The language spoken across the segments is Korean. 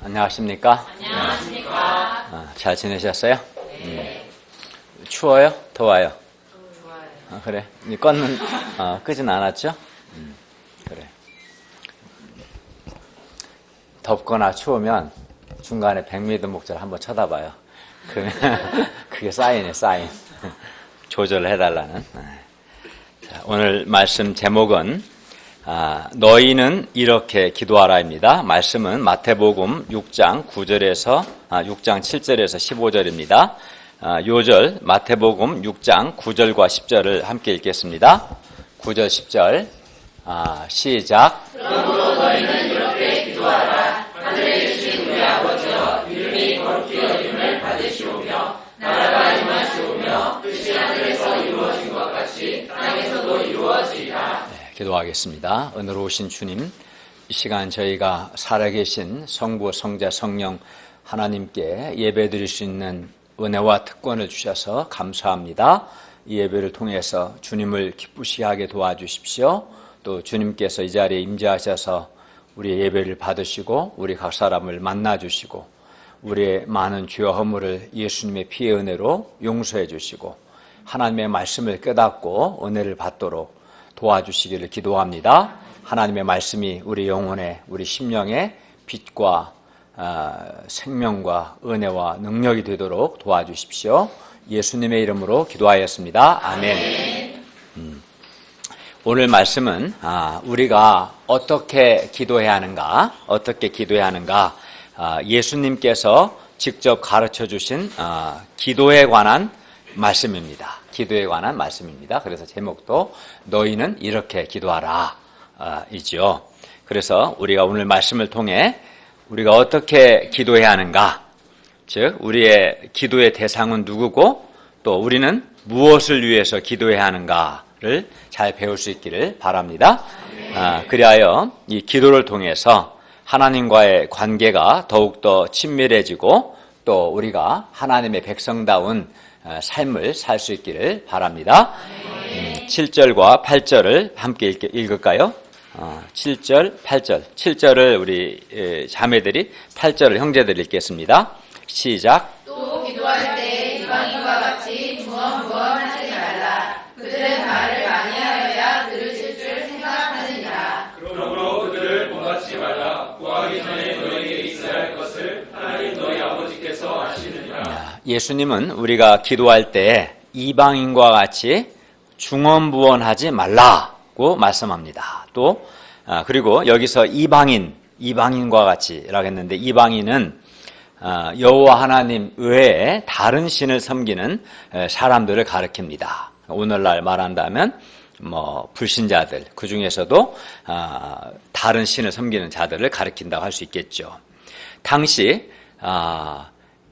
안녕하십니까? 안녕하십니까? 잘 지내셨어요? 네. 추워요? 더워요? 좋아요. 그래. 이 껐는, 끄진 않았죠? 그래. 덥거나 추우면 중간에 백미드 목자를 한번 쳐다봐요. 그게 사인이에요, 사인. 조절을 해달라는. 자, 오늘 말씀 제목은 너희는 이렇게 기도하라입니다. 말씀은 마태복음 6장 9절에서 6장 7절에서 15절입니다. 요절 마태복음 6장 9절과 10절을 함께 읽겠습니다. 9절 10절 시작. 그러므로 너희는 이렇게 기도하라. 하늘에 계신 우리 아버지여, 이름이 거룩히 여김을 받으시오며 나라가 임하시오며 뜻이 하늘에서 이루어진 것 같이 땅에서도 이루어지리라. 기도하겠습니다. 은혜로우신 주님, 이 시간 저희가 살아계신 성부, 성자, 성령 하나님께 예배드릴 수 있는 은혜와 특권을 주셔서 감사합니다. 이 예배를 통해서 주님을 기쁘시게 하게 도와주십시오. 또 주님께서 이 자리에 임재하셔서 우리의 예배를 받으시고 우리 각 사람을 만나주시고 우리의 많은 죄와 허물을 예수님의 피의 은혜로 용서해 주시고 하나님의 말씀을 깨닫고 은혜를 받도록 도와주시기를 기도합니다. 하나님의 말씀이 우리 영혼에, 우리 심령에 빛과 생명과 은혜와 능력이 되도록 도와주십시오. 예수님의 이름으로 기도하였습니다. 아멘. 오늘 말씀은 우리가 어떻게 기도해야 하는가, 예수님께서 직접 가르쳐 주신 기도에 관한 말씀입니다. 그래서 제목도 너희는 이렇게 기도하라 이죠. 그래서 우리가 오늘 말씀을 통해 우리가 어떻게 기도해야 하는가, 즉 우리의 기도의 대상은 누구고 또 우리는 무엇을 위해서 기도해야 하는가를 잘 배울 수 있기를 바랍니다. 그리하여 이 기도를 통해서 하나님과의 관계가 더욱더 친밀해지고 또 우리가 하나님의 백성다운 삶을 살 수 있기를 바랍니다. 7절과 8절을 함께 읽을까요? 7절, 8절. 7절을 우리 자매들이, 8절을 형제들이 읽겠습니다. 시작. 또 기도할 때 이방인과 같이 중언부언하지 말라. 그들은 말을 많이 하여야 들으실 줄 생각하느니라. 그러므로 그들을 본받지 말라. 구하기 전에 너희에게 있어야 할 것을 하나님 너희 아버지께서 아시느니라. 예수님은 우리가 기도할 때 이방인과 같이 중언부언하지 말라고 말씀합니다. 또 그리고 여기서 이방인과 같이라고 했는데, 이방인은 여호와 하나님 외에 다른 신을 섬기는 사람들을 가리킵니다. 오늘날 말한다면 불신자들, 그 중에서도 다른 신을 섬기는 자들을 가리킨다고 할 수 있겠죠. 당시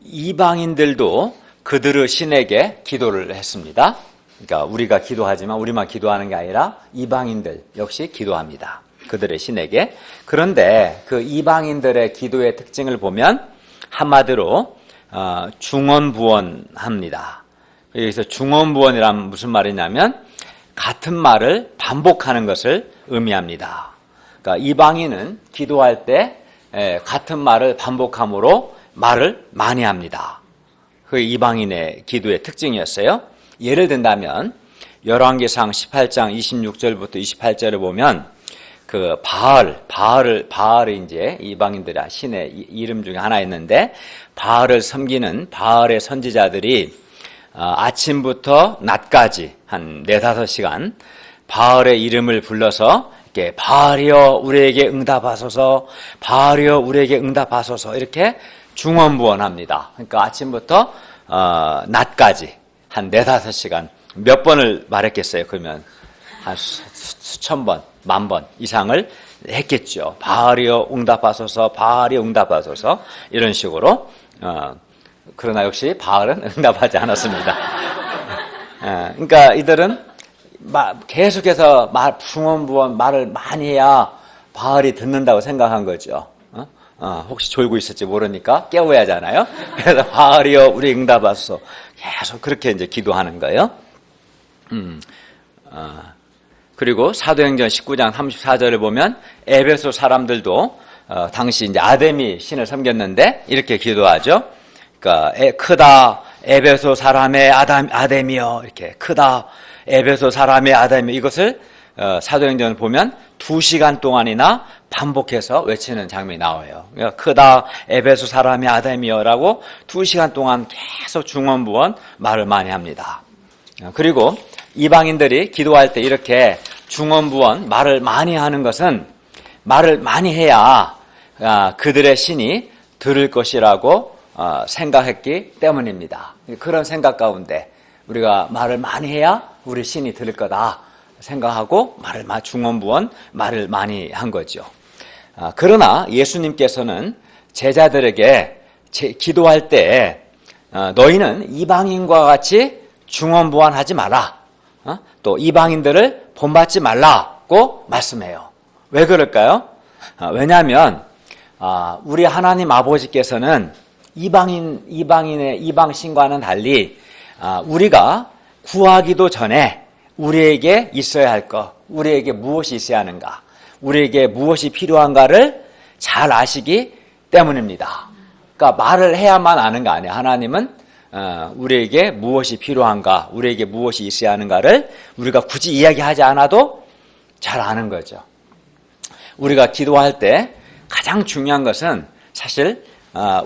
이방인들도 그들의 신에게 기도를 했습니다. 그러니까 우리가 기도하지만 우리만 기도하는 게 아니라 이방인들 역시 기도합니다. 그들의 신에게. 그런데 그 이방인들의 기도의 특징을 보면 한마디로 중언부언합니다. 여기서 중언부언이란 무슨 말이냐면 같은 말을 반복하는 것을 의미합니다. 그러니까 이방인은 기도할 때 같은 말을 반복함으로 말을 많이 합니다. 그게 이방인의 기도의 특징이었어요. 예를 든다면 열왕기상 18장 26절부터 28절을 보면 그 바알이 이제 이방인들의 신의 이름 중에 하나였는데, 바알을 섬기는 바알의 선지자들이 아침부터 낮까지 한 4-5시간 바알의 이름을 불러서 이렇게 바알이여 우리에게 응답하소서, 바알이여 우리에게 응답하소서 이렇게 중언부언합니다. 그러니까 아침부터 낮까지 한 4-5시간 몇 번을 말했겠어요? 그러면 한 수천 번, 만 번 이상을 했겠죠. 바알이여 응답하소서, 바알이여 응답하소서 이런 식으로. 그러나 역시 바알은 응답하지 않았습니다. 그러니까 이들은 계속해서 중언부언 말을 많이 해야 바알이 듣는다고 생각한 거죠. 혹시 졸고 있을지 모르니까 깨워야 하잖아요. 그래서 바알이여 우리 응답하소서 계속 그렇게 이제 기도하는 거예요. 그리고 사도행전 19장 34절을 보면 에베소 사람들도 당시 이제 아데미 신을 섬겼는데 이렇게 기도하죠. 그러니까 크다 에베소 사람의 아데미여, 이렇게 크다 에베소 사람의 아데미여, 이것을 사도행전을 보면 2시간 동안이나 반복해서 외치는 장면이 나와요. 그러니까 크다 에베소 사람의 아데미여라고 2시간 동안 계속 중언부언 말을 많이 합니다. 그리고 이방인들이 기도할 때 이렇게 중언부언 말을 많이 하는 것은 말을 많이 해야 그들의 신이 들을 것이라고 생각했기 때문입니다. 그런 생각 가운데 우리가 말을 많이 해야 우리 신이 들을 거다 생각하고 중언부언 말을 많이 한 거죠. 그러나 예수님께서는 제자들에게 기도할 때 너희는 이방인과 같이 중언부언하지 마라, 또 이방인들을 본받지 말라고 말씀해요. 왜 그럴까요? 왜냐하면 우리 하나님 아버지께서는 이방 신과는 달리 우리가 구하기도 전에 우리에게 있어야 할 것, 우리에게 무엇이 있어야 하는가, 우리에게 무엇이 필요한가를 잘 아시기 때문입니다. 그러니까 말을 해야만 아는 거 아니에요. 하나님은 우리에게 무엇이 필요한가, 우리에게 무엇이 있어야 하는가를 우리가 굳이 이야기하지 않아도 잘 아는 거죠. 우리가 기도할 때 가장 중요한 것은 사실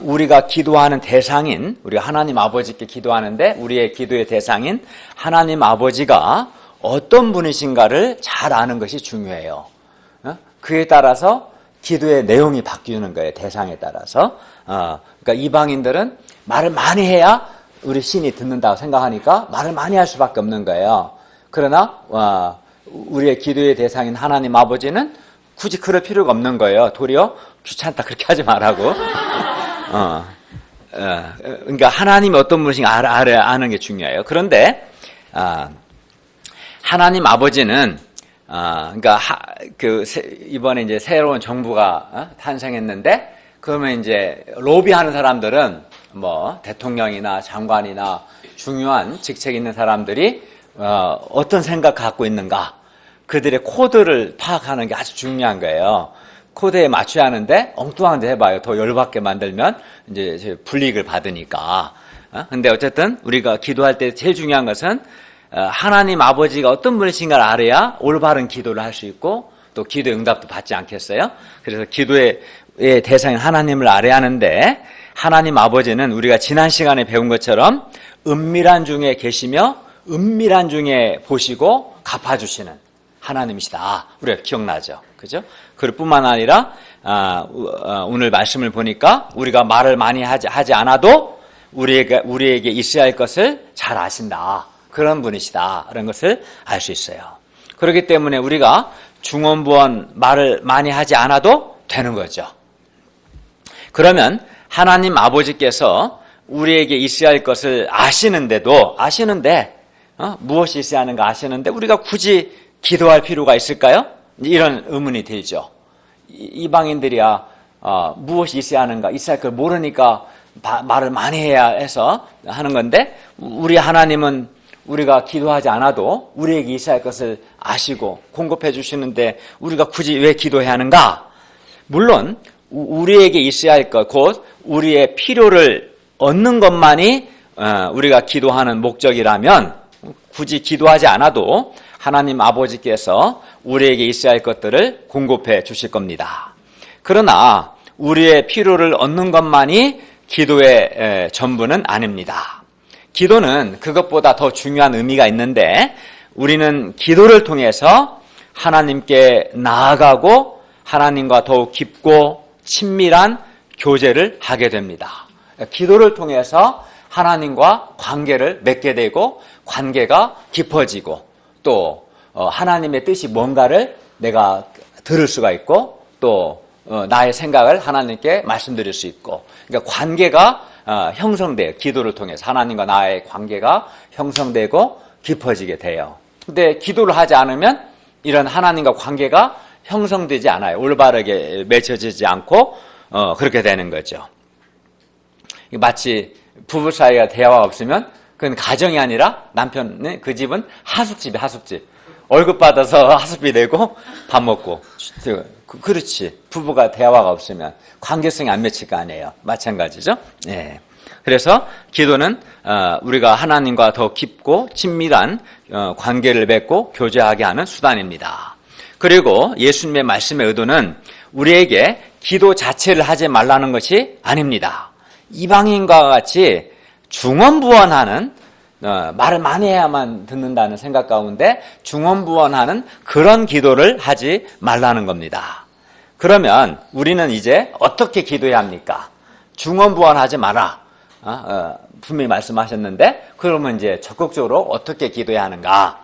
우리가 기도하는 대상인, 우리가 하나님 아버지께 기도하는데 우리의 기도의 대상인 하나님 아버지가 어떤 분이신가를 잘 아는 것이 중요해요. 그에 따라서 기도의 내용이 바뀌는 거예요. 대상에 따라서. 그러니까 이방인들은 말을 많이 해야 우리 신이 듣는다고 생각하니까 말을 많이 할 수밖에 없는 거예요. 그러나 우리의 기도의 대상인 하나님 아버지는 굳이 그럴 필요가 없는 거예요. 도리어 귀찮다 그렇게 하지 말라고. 그러니까 하나님이 어떤 분이신가 아는 게 중요해요. 그런데 하나님 아버지는 그러니까 이번에 이제 새로운 정부가 탄생했는데, 그러면 이제 로비하는 사람들은 뭐 대통령이나 장관이나 중요한 직책 있는 사람들이 어떤 생각 갖고 있는가, 그들의 코드를 파악하는 게 아주 중요한 거예요. 코드에 맞춰야 하는데 엉뚱한 데 해봐요. 더 열받게 만들면 이제 불이익을 받으니까. 근데 어쨌든 우리가 기도할 때 제일 중요한 것은 하나님 아버지가 어떤 분이신가를 알아야 올바른 기도를 할 수 있고 또 기도 응답도 받지 않겠어요? 그래서 기도의 대상인 하나님을 알아야 하는데, 하나님 아버지는 우리가 지난 시간에 배운 것처럼 은밀한 중에 계시며 은밀한 중에 보시고 갚아주시는 하나님이시다. 우리가 기억나죠? 그죠? 그뿐만 아니라 오늘 말씀을 보니까 우리가 말을 많이 하지 않아도 우리에게 있어야 할 것을 잘 아신다. 그런 분이시다. 그런 것을 알 수 있어요. 그렇기 때문에 우리가 중언부언 말을 많이 하지 않아도 되는 거죠. 그러면 하나님 아버지께서 우리에게 있어야 할 것을 아시는데 무엇이 있어야 하는가 아시는데 우리가 굳이 기도할 필요가 있을까요? 이런 의문이 들죠. 이방인들이야 무엇이 있어야 하는가, 있어야 할 걸 모르니까 말을 많이 해야 해서 하는 건데, 우리 하나님은 우리가 기도하지 않아도 우리에게 있어야 할 것을 아시고 공급해 주시는데 우리가 굳이 왜 기도해야 하는가? 물론 우리에게 있어야 할 것, 곧 우리의 필요를 얻는 것만이 우리가 기도하는 목적이라면 굳이 기도하지 않아도 하나님 아버지께서 우리에게 있어야 할 것들을 공급해 주실 겁니다. 그러나 우리의 필요를 얻는 것만이 기도의 전부는 아닙니다. 기도는 그것보다 더 중요한 의미가 있는데, 우리는 기도를 통해서 하나님께 나아가고 하나님과 더욱 깊고 친밀한 교제를 하게 됩니다. 기도를 통해서 하나님과 관계를 맺게 되고 관계가 깊어지고 또 하나님의 뜻이 뭔가를 내가 들을 수가 있고 또 나의 생각을 하나님께 말씀드릴 수 있고, 그러니까 관계가 형성돼요. 기도를 통해서 하나님과 나의 관계가 형성되고 깊어지게 돼요. 근데 기도를 하지 않으면 이런 하나님과 관계가 형성되지 않아요. 올바르게 맺혀지지 않고 그렇게 되는 거죠. 마치 부부 사이가 대화가 없으면 그건 가정이 아니라 남편, 그 집은 하숙집이 하숙집. 월급 받아서 하숙비 내고 밥 먹고 그렇지. 부부가 대화가 없으면 관계성이 안 맺힐 거 아니에요. 마찬가지죠. 예. 그래서 기도는 우리가 하나님과 더 깊고 친밀한 관계를 맺고 교제하게 하는 수단입니다. 그리고 예수님의 말씀의 의도는 우리에게 기도 자체를 하지 말라는 것이 아닙니다. 이방인과 같이 중언부언하는 말을 많이 해야만 듣는다는 생각 가운데 중언부언하는 그런 기도를 하지 말라는 겁니다. 그러면 우리는 이제 어떻게 기도해야 합니까? 중언부언하지 마라. 분명히 말씀하셨는데 그러면 이제 적극적으로 어떻게 기도해야 하는가?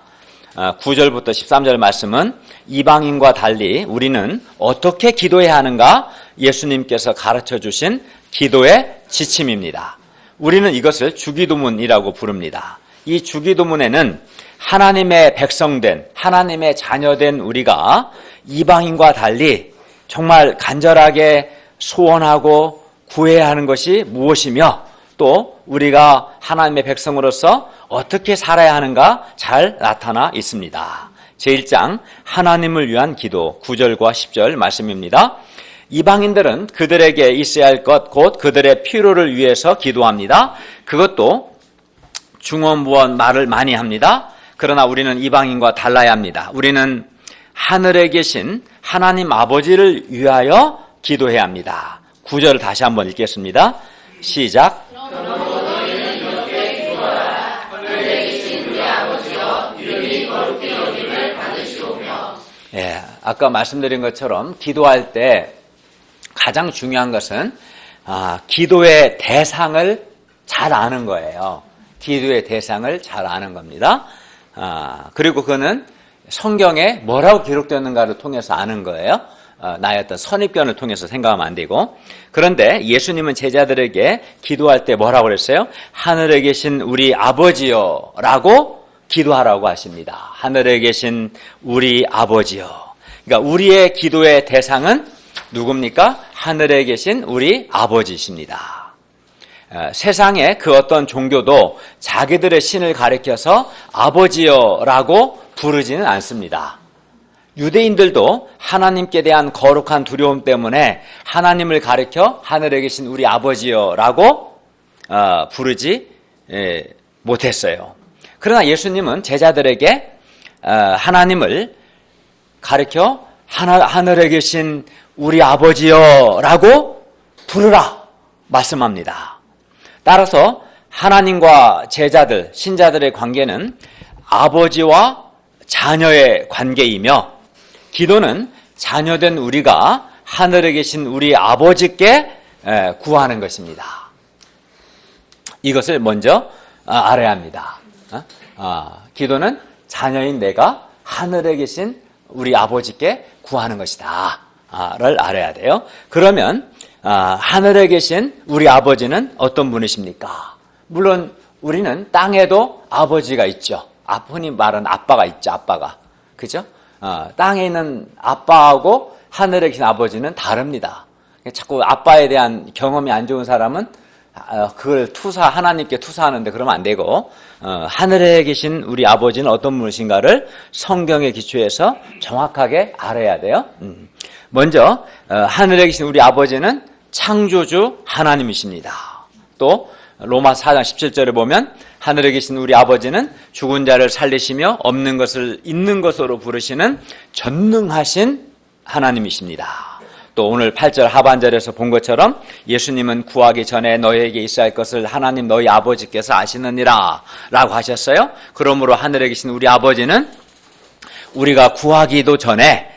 9절부터 13절 말씀은 이방인과 달리 우리는 어떻게 기도해야 하는가? 예수님께서 가르쳐 주신 기도의 지침입니다. 우리는 이것을 주기도문이라고 부릅니다. 이 주기도문에는 하나님의 백성된, 하나님의 자녀된 우리가 이방인과 달리 정말 간절하게 소원하고 구해야 하는 것이 무엇이며 또 우리가 하나님의 백성으로서 어떻게 살아야 하는가 잘 나타나 있습니다. 제1장 하나님을 위한 기도 9절과 10절 말씀입니다. 이방인들은 그들에게 있어야 할 것 곧 그들의 필요를 위해서 기도합니다. 그것도 중언부언 말을 많이 합니다. 그러나 우리는 이방인과 달라야 합니다. 우리는 하늘에 계신 하나님 아버지를 위하여 기도해야 합니다. 9절을 다시 한번 읽겠습니다. 시작. 예, 아까 말씀드린 것처럼 기도할 때 가장 중요한 것은 기도의 대상을 잘 아는 거예요. 기도의 대상을 잘 아는 겁니다. 그리고 그거는 성경에 뭐라고 기록되었는가를 통해서 아는 거예요. 나의 어떤 선입견을 통해서 생각하면 안 되고. 그런데 예수님은 제자들에게 기도할 때 뭐라고 그랬어요? 하늘에 계신 우리 아버지요 라고 기도하라고 하십니다. 하늘에 계신 우리 아버지요. 그러니까 우리의 기도의 대상은 누굽니까? 하늘에 계신 우리 아버지십니다. 세상의 그 어떤 종교도 자기들의 신을 가리켜서 아버지여라고 부르지는 않습니다. 유대인들도 하나님께 대한 거룩한 두려움 때문에 하나님을 가리켜 하늘에 계신 우리 아버지여라고 부르지 못했어요. 그러나 예수님은 제자들에게 하나님을 가리켜 하늘에 계신 우리 아버지여라고 부르라 말씀합니다. 따라서 하나님과 제자들, 신자들의 관계는 아버지와 자녀의 관계이며 기도는 자녀된 우리가 하늘에 계신 우리 아버지께 구하는 것입니다. 이것을 먼저 알아야 합니다. 기도는 자녀인 내가 하늘에 계신 우리 아버지께 구하는 것이다 를 알아야 돼요. 그러면 하늘에 계신 우리 아버지는 어떤 분이십니까? 물론 우리는 땅에도 아버지가 있죠. 흔히 말하는 아빠가 있죠. 아빠가. 그죠? 땅에 있는 아빠하고 하늘에 계신 아버지는 다릅니다. 자꾸 아빠에 대한 경험이 안 좋은 사람은 그걸 하나님께 투사하는데 그러면 안 되고, 하늘에 계신 우리 아버지는 어떤 분이신가를 성경에 기초해서 정확하게 알아야 돼요. 먼저, 하늘에 계신 우리 아버지는 창조주 하나님이십니다. 또, 로마 4장 17절에 보면, 하늘에 계신 우리 아버지는 죽은 자를 살리시며 없는 것을 있는 것으로 부르시는 전능하신 하나님이십니다. 또 오늘 8절 하반절에서 본 것처럼 예수님은 구하기 전에 너희에게 있어야 할 것을 하나님 너희 아버지께서 아시느니라 라고 하셨어요. 그러므로 하늘에 계신 우리 아버지는 우리가 구하기도 전에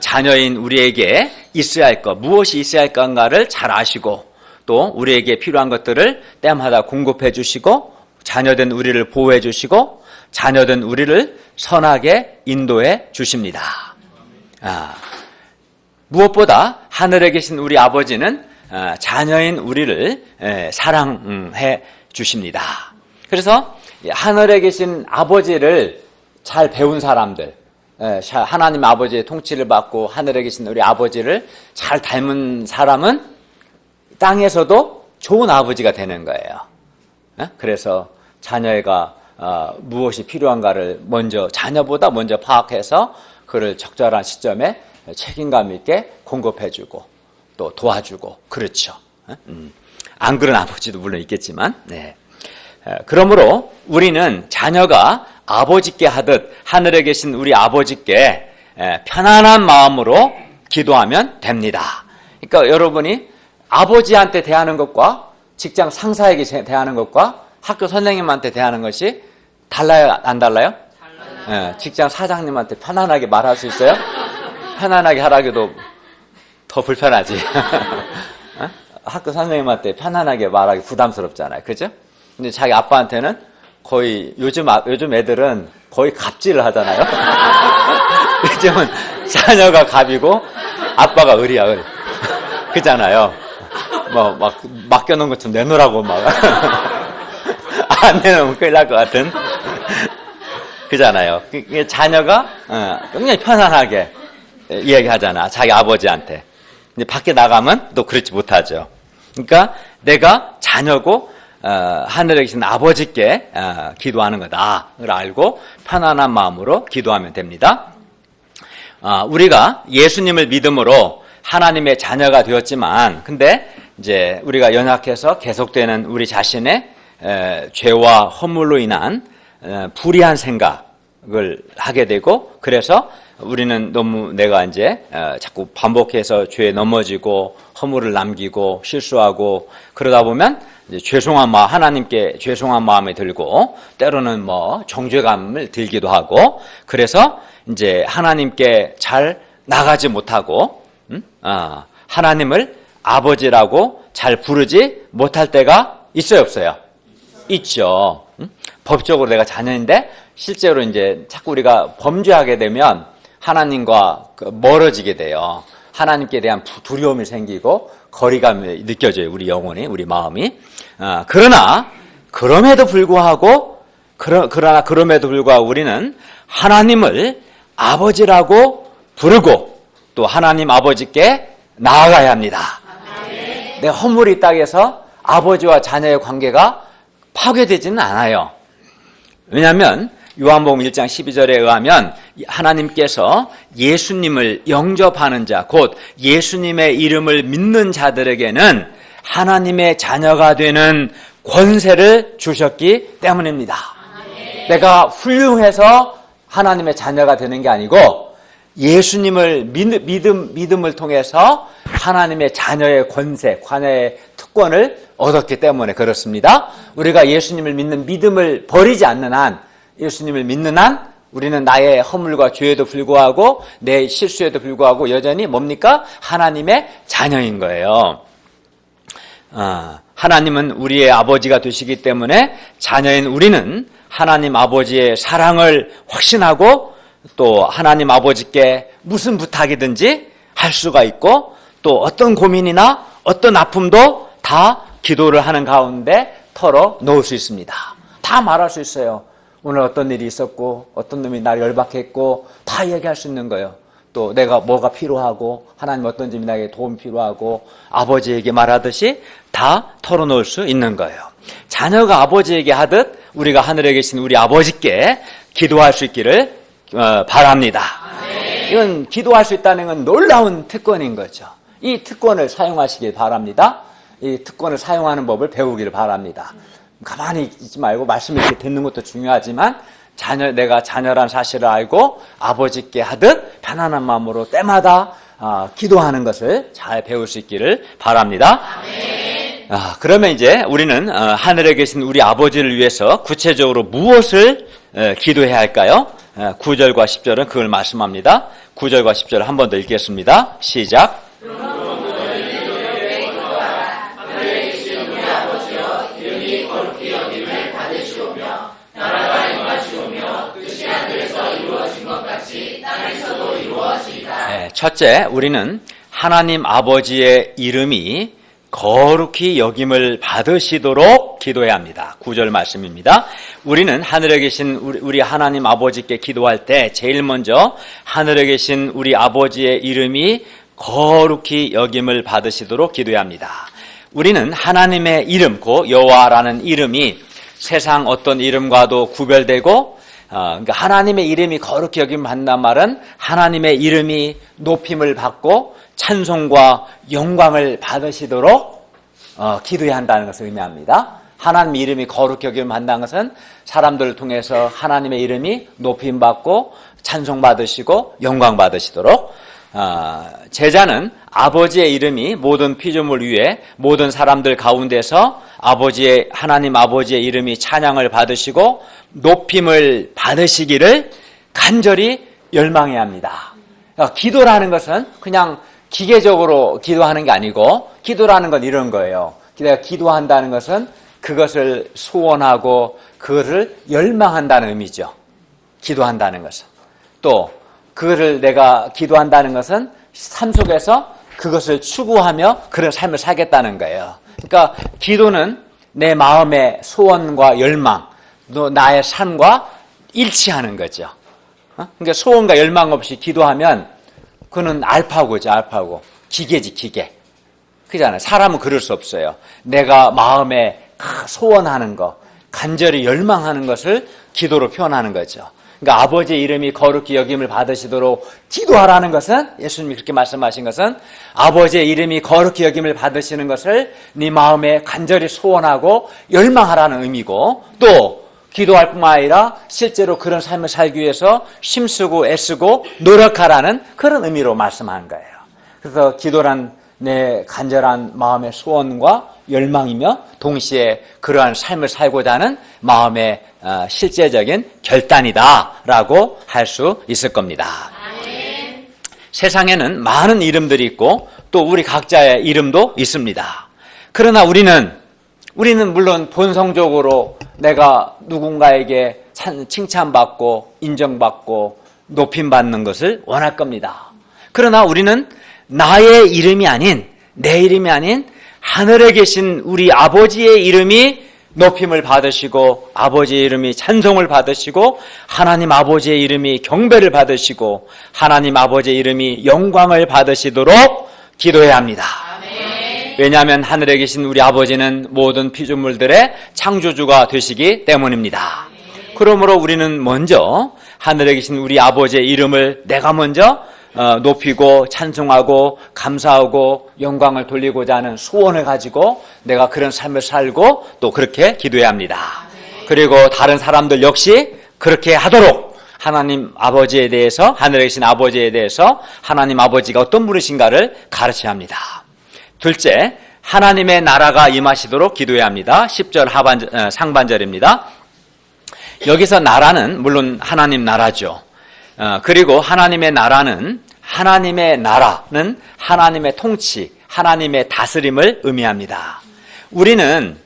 자녀인 우리에게 있어야 할 것, 무엇이 있어야 할 건가를 잘 아시고 또 우리에게 필요한 것들을 때마다 공급해 주시고 자녀된 우리를 보호해 주시고 자녀된 우리를 선하게 인도해 주십니다. 무엇보다 하늘에 계신 우리 아버지는 자녀인 우리를 사랑해 주십니다. 그래서 하늘에 계신 아버지를 잘 배운 사람들, 하나님 아버지의 통치를 받고 하늘에 계신 우리 아버지를 잘 닮은 사람은 땅에서도 좋은 아버지가 되는 거예요. 그래서 자녀가 무엇이 필요한가를 자녀보다 먼저 파악해서 그를 적절한 시점에 책임감 있게 공급해주고 또 도와주고 그렇죠. 안 그런 아버지도 물론 있겠지만 네. 그러므로 우리는 자녀가 아버지께 하듯 하늘에 계신 우리 아버지께 편안한 마음으로 기도하면 됩니다. 그러니까 여러분이 아버지한테 대하는 것과 직장 상사에게 대하는 것과 학교 선생님한테 대하는 것이 달라요? 안 달라요? 달라요. 직장 사장님한테 편안하게 말할 수 있어요? 편안하게 하라기도 더 불편하지. 학교 선생님한테 편안하게 말하기 부담스럽잖아요. 그죠? 근데 자기 아빠한테는 거의 요즘 애들은 거의 갑질을 하잖아요. 요즘은 자녀가 갑이고 아빠가 을이야, 을. 그잖아요. 막 맡겨놓은 것 좀 내놓으라고 막. 안 내놓으면 큰일 날 것 같은. 그잖아요. 자녀가 굉장히 편안하게 이야기하잖아. 자기 아버지한테. 근데 밖에 나가면 또 그렇지 못하죠. 그러니까 내가 자녀고 하늘에 계신 아버지께 기도하는 거다를 알고 편안한 마음으로 기도하면 됩니다. 우리가 예수님을 믿음으로 하나님의 자녀가 되었지만 근데 이제 우리가 연약해서 계속되는 우리 자신의 죄와 허물로 인한 불의한 생각을 하게 되고 그래서 우리는 너무 내가 이제 자꾸 반복해서 죄에 넘어지고 허물을 남기고 실수하고 그러다 보면 이제 하나님께 죄송한 마음이 들고 때로는 정죄감을 들기도 하고 그래서 이제 하나님께 잘 나가지 못하고 하나님을 아버지라고 잘 부르지 못할 때가 있어요, 없어요? 있죠. 법적으로 내가 자녀인데 실제로 이제 자꾸 우리가 범죄하게 되면 하나님과 멀어지게 돼요. 하나님께 대한 두려움이 생기고 거리감이 느껴져요. 우리 영혼이, 우리 마음이. 그럼에도 불구하고 우리는 하나님을 아버지라고 부르고 또 하나님 아버지께 나아가야 합니다. 내 허물이 있다고 해서 아버지와 자녀의 관계가 파괴되지는 않아요. 왜냐하면 요한복음 1장 12절에 의하면 하나님께서 예수님을 영접하는 자, 곧 예수님의 이름을 믿는 자들에게는 하나님의 자녀가 되는 권세를 주셨기 때문입니다. 내가 훌륭해서 하나님의 자녀가 되는 게 아니고 예수님을 믿음을 통해서 하나님의 자녀의 권세, 자녀의 특권을 얻었기 때문에 그렇습니다. 우리가 예수님을 믿는 믿음을 버리지 않는 한, 예수님을 믿는 한 우리는 나의 허물과 죄에도 불구하고 내 실수에도 불구하고 여전히 뭡니까? 하나님의 자녀인 거예요. 하나님은 우리의 아버지가 되시기 때문에 자녀인 우리는 하나님 아버지의 사랑을 확신하고 또 하나님 아버지께 무슨 부탁이든지 할 수가 있고 또 어떤 고민이나 어떤 아픔도 다 기도를 하는 가운데 털어 놓을 수 있습니다. 다 말할 수 있어요. 오늘 어떤 일이 있었고 어떤 놈이 나를 열박했고 다 얘기할 수 있는 거예요. 또 내가 뭐가 필요하고 하나님 어떤 점이 나에게 도움이 필요하고 아버지에게 말하듯이 다 털어놓을 수 있는 거예요. 자녀가 아버지에게 하듯 우리가 하늘에 계신 우리 아버지께 기도할 수 있기를 바랍니다. 이건 기도할 수 있다는 건 놀라운 특권인 거죠. 이 특권을 사용하시길 바랍니다. 이 특권을 사용하는 법을 배우기를 바랍니다. 가만히 있지 말고 말씀을 이렇게 듣는 것도 중요하지만 내가 자녀란 사실을 알고 아버지께 하듯 편안한 마음으로 때마다 기도하는 것을 잘 배울 수 있기를 바랍니다. 그러면 이제 우리는 하늘에 계신 우리 아버지를 위해서 구체적으로 무엇을 기도해야 할까요? 9절과 10절은 그걸 말씀합니다. 9절과 10절을 한 번 더 읽겠습니다. 시작. 첫째, 우리는 하나님 아버지의 이름이 거룩히 여김을 받으시도록 기도해야 합니다. 9절 말씀입니다. 우리는 하늘에 계신 우리 하나님 아버지께 기도할 때 제일 먼저 하늘에 계신 우리 아버지의 이름이 거룩히 여김을 받으시도록 기도해야 합니다. 우리는 하나님의 이름, 곧 여호와라는 이름이 세상 어떤 이름과도 구별되고 그러니까 하나님의 이름이 거룩히 여김을 받는다는 말은 하나님의 이름이 높임을 받고 찬송과 영광을 받으시도록 기도해야 한다는 것을 의미합니다. 하나님의 이름이 거룩히 여김을 받는다는 것은 사람들을 통해서 하나님의 이름이 높임 받고 찬송 받으시고 영광 받으시도록, 제자는 아버지의 이름이 모든 피조물 위에 모든 사람들 가운데서 하나님 아버지의 이름이 찬양을 받으시고 높임을 받으시기를 간절히 열망해야 합니다. 그러니까 기도라는 것은 그냥 기계적으로 기도하는 게 아니고, 기도라는 건 이런 거예요. 내가 기도한다는 것은 그것을 소원하고 그것을 열망한다는 의미죠. 기도한다는 것은. 또 그것을 내가 기도한다는 것은 삶 속에서 그것을 추구하며 그런 삶을 살겠다는 거예요. 그러니까 기도는 내 마음의 소원과 열망, 또 나의 삶과 일치하는 거죠. 그러니까 소원과 열망 없이 기도하면 그는 알파고죠, 알파고. 기계지, 기계. 그잖아요. 사람은 그럴 수 없어요. 내가 마음에 소원하는 것, 간절히 열망하는 것을 기도로 표현하는 거죠. 그러니까 아버지의 이름이 거룩히 여김을 받으시도록 기도하라는 것은, 예수님이 그렇게 말씀하신 것은 아버지의 이름이 거룩히 여김을 받으시는 것을 네 마음에 간절히 소원하고 열망하라는 의미고, 또 기도할 뿐만 아니라 실제로 그런 삶을 살기 위해서 힘쓰고 애쓰고 노력하라는 그런 의미로 말씀하는 거예요. 그래서 기도란 내 간절한 마음의 소원과 열망이며 동시에 그러한 삶을 살고자 하는 마음의 실제적인 결단이다라고 할 수 있을 겁니다. 아멘. 세상에는 많은 이름들이 있고 또 우리 각자의 이름도 있습니다. 그러나 우리는 물론 본성적으로 내가 누군가에게 칭찬받고 인정받고 높임받는 것을 원할 겁니다. 그러나 우리는 나의 이름이 아닌, 내 이름이 아닌 하늘에 계신 우리 아버지의 이름이 높임을 받으시고 아버지의 이름이 찬송을 받으시고 하나님 아버지의 이름이 경배를 받으시고 하나님 아버지의 이름이 영광을 받으시도록 기도해야 합니다. 아멘. 왜냐하면 하늘에 계신 우리 아버지는 모든 피조물들의 창조주가 되시기 때문입니다. 아멘. 그러므로 우리는 먼저 하늘에 계신 우리 아버지의 이름을 내가 먼저 높이고 찬송하고 감사하고 영광을 돌리고자 하는 소원을 가지고 내가 그런 삶을 살고 또 그렇게 기도해야 합니다. 그리고 다른 사람들 역시 그렇게 하도록 하나님 아버지에 대해서, 하늘에 계신 아버지에 대해서 하나님 아버지가 어떤 분이신가를 가르쳐야 합니다. 둘째, 하나님의 나라가 임하시도록 기도해야 합니다. 10절 상반절입니다. 여기서 나라는 물론 하나님 나라죠. 그리고 하나님의 나라는 하나님의 통치, 하나님의 다스림을 의미합니다. 우리는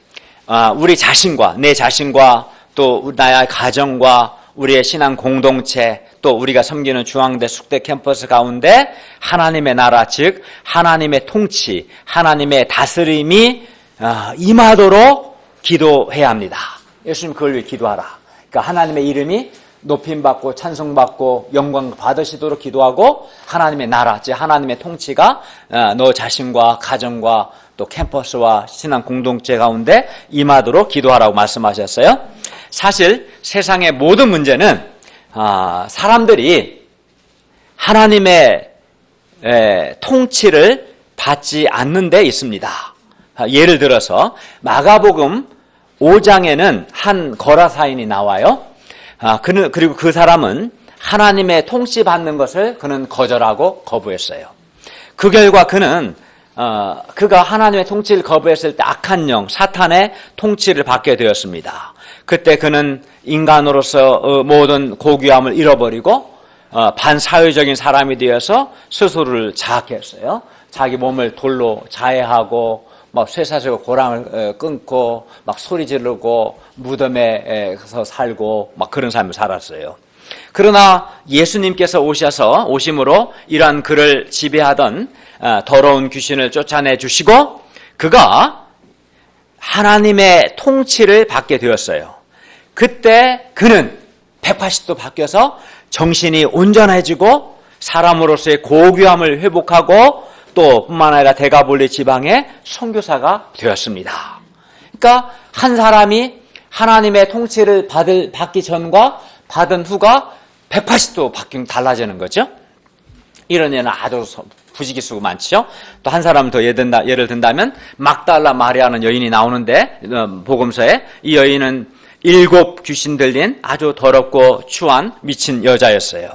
우리 자신과, 내 자신과 또 나의 가정과 우리의 신앙 공동체, 또 우리가 섬기는 중앙대 숙대 캠퍼스 가운데 하나님의 나라, 즉 하나님의 통치, 하나님의 다스림이 임하도록 기도해야 합니다. 예수님 그걸 위해 기도하라. 그러니까 하나님의 이름이 높임받고 찬송받고 영광 받으시도록 기도하고 하나님의 나라, 즉 하나님의 통치가 너 자신과 가정과 또 캠퍼스와 신앙 공동체 가운데 임하도록 기도하라고 말씀하셨어요. 사실 세상의 모든 문제는 사람들이 하나님의 통치를 받지 않는 데 있습니다. 예를 들어서 마가복음 5장에는 한 거라사인이 나와요. 그리고 그 사람은 하나님의 통치 받는 것을 그는 거절하고 거부했어요. 그 결과 그가 하나님의 통치를 거부했을 때 악한 영, 사탄의 통치를 받게 되었습니다. 그때 그는 인간으로서 모든 고귀함을 잃어버리고 반사회적인 사람이 되어서 스스로를 자학했어요. 자기 몸을 돌로 자해하고 막 쇠사슬과 고랑을 끊고 막 소리 지르고 무덤에서 살고 막 그런 삶을 살았어요. 그러나 예수님께서 오심으로 이러한 그를 지배하던 더러운 귀신을 쫓아내 주시고 그가 하나님의 통치를 받게 되었어요. 그때 그는 180도 바뀌어서 정신이 온전해지고 사람으로서의 고귀함을 회복하고 또 뿐만 아니라 데가볼리 지방의 선교사가 되었습니다. 그러니까 한 사람이 하나님의 통치를 받기 전과 받은 후가 180도 달라지는 거죠. 이런 예는 아주 부지기수가 많죠. 또 한 사람 더 예를 든다면 막달라 마리아는 여인이 나오는데 복음서에 이 여인은 7 귀신 들린 아주 더럽고 추한 미친 여자였어요.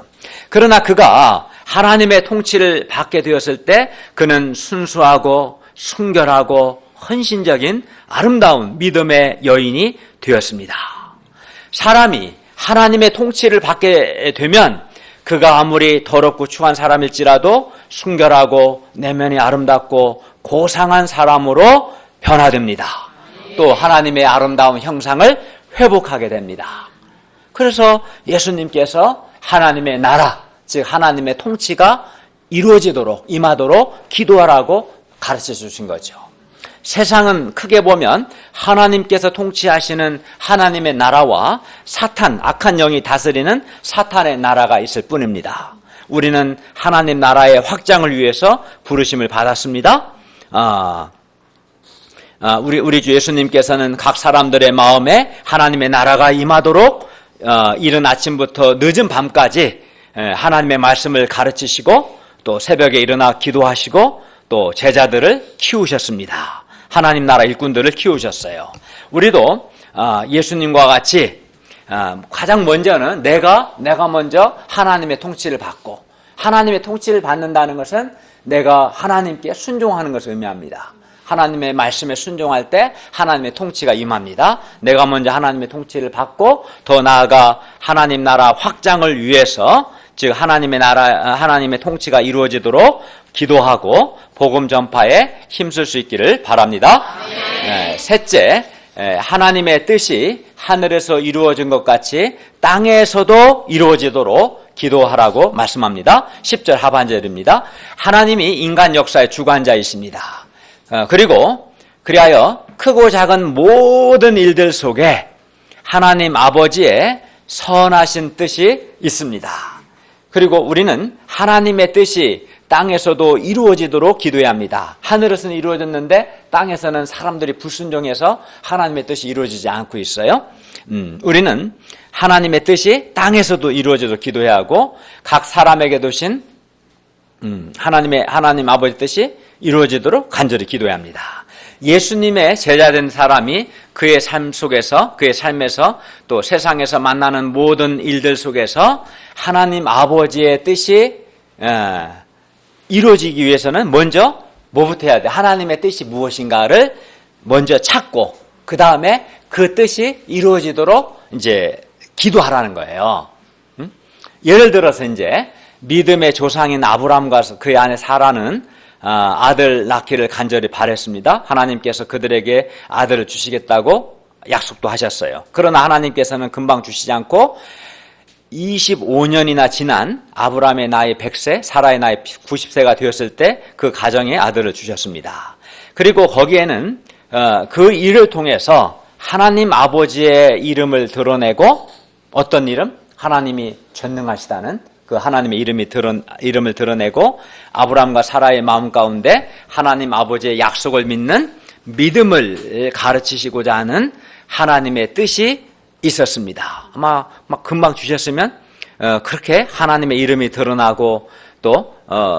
그러나 그가 하나님의 통치를 받게 되었을 때 그는 순수하고 순결하고 헌신적인 아름다운 믿음의 여인이 되었습니다. 사람이 하나님의 통치를 받게 되면 그가 아무리 더럽고 추한 사람일지라도 순결하고 내면이 아름답고 고상한 사람으로 변화됩니다. 또 하나님의 아름다운 형상을 회복하게 됩니다. 그래서 예수님께서 하나님의 나라, 즉 하나님의 통치가 이루어지도록 임하도록 기도하라고 가르쳐 주신 거죠. 세상은 크게 보면 하나님께서 통치하시는 하나님의 나라와 사탄, 악한 영이 다스리는 사탄의 나라가 있을 뿐입니다. 우리는 하나님 나라의 확장을 위해서 부르심을 받았습니다. 우리 주 예수님께서는 각 사람들의 마음에 하나님의 나라가 임하도록 이른 아침부터 늦은 밤까지 하나님의 말씀을 가르치시고 또 새벽에 일어나 기도하시고 또 제자들을 키우셨습니다. 하나님 나라 일꾼들을 키우셨어요. 우리도 예수님과 같이 가장 먼저는 내가 먼저 하나님의 통치를 받고, 하나님의 통치를 받는다는 것은 내가 하나님께 순종하는 것을 의미합니다. 하나님의 말씀에 순종할 때 하나님의 통치가 임합니다. 내가 먼저 하나님의 통치를 받고 더 나아가 하나님 나라 확장을 위해서, 즉 하나님의 나라, 하나님의 통치가 이루어지도록 기도하고 복음 전파에 힘쓸 수 있기를 바랍니다. 셋째, 하나님의 뜻이 하늘에서 이루어진 것 같이 땅에서도 이루어지도록 기도하라고 말씀합니다. 10절 하반절입니다. 하나님이 인간 역사의 주관자이십니다. 그리고 그리하여 크고 작은 모든 일들 속에 하나님 아버지의 선하신 뜻이 있습니다. 그리고 우리는 하나님의 뜻이 땅에서도 이루어지도록 기도해야 합니다. 하늘에서는 이루어졌는데 땅에서는 사람들이 불순종해서 하나님의 뜻이 이루어지지 않고 있어요. 우리는 하나님의 뜻이 땅에서도 이루어지도록 기도해야 하고 각 사람에게 두신 하나님 아버지 뜻이 이루어지도록 간절히 기도해야 합니다. 예수님의 제자된 사람이 그의 삶 속에서, 그의 삶에서 또 세상에서 만나는 모든 일들 속에서 하나님 아버지의 뜻이 이루어지기 위해서는 먼저 뭐부터 해야 돼? 하나님의 뜻이 무엇인가를 먼저 찾고 그 다음에 그 뜻이 이루어지도록 이제 기도하라는 거예요. 예를 들어서 이제 믿음의 조상인 아브라함과 그의 아내 사라는 아들 낳기를 간절히 바랬습니다. 하나님께서 그들에게 아들을 주시겠다고 약속도 하셨어요. 그러나 하나님께서는 금방 주시지 않고 25년이나 지난 아브라함의 나이 100세, 사라의 나이 90세가 되었을 때 그 가정에 아들을 주셨습니다. 그리고 거기에는 그 일을 통해서 하나님 아버지의 이름을 드러내고 어떤 이름? 하나님이 전능하시다는 그 하나님의 이름을 드러내고 아브라함과 사라의 마음 가운데 하나님 아버지의 약속을 믿는 믿음을 가르치시고자 하는 하나님의 뜻이 있었습니다. 아마 막 금방 주셨으면 그렇게 하나님의 이름이 드러나고 또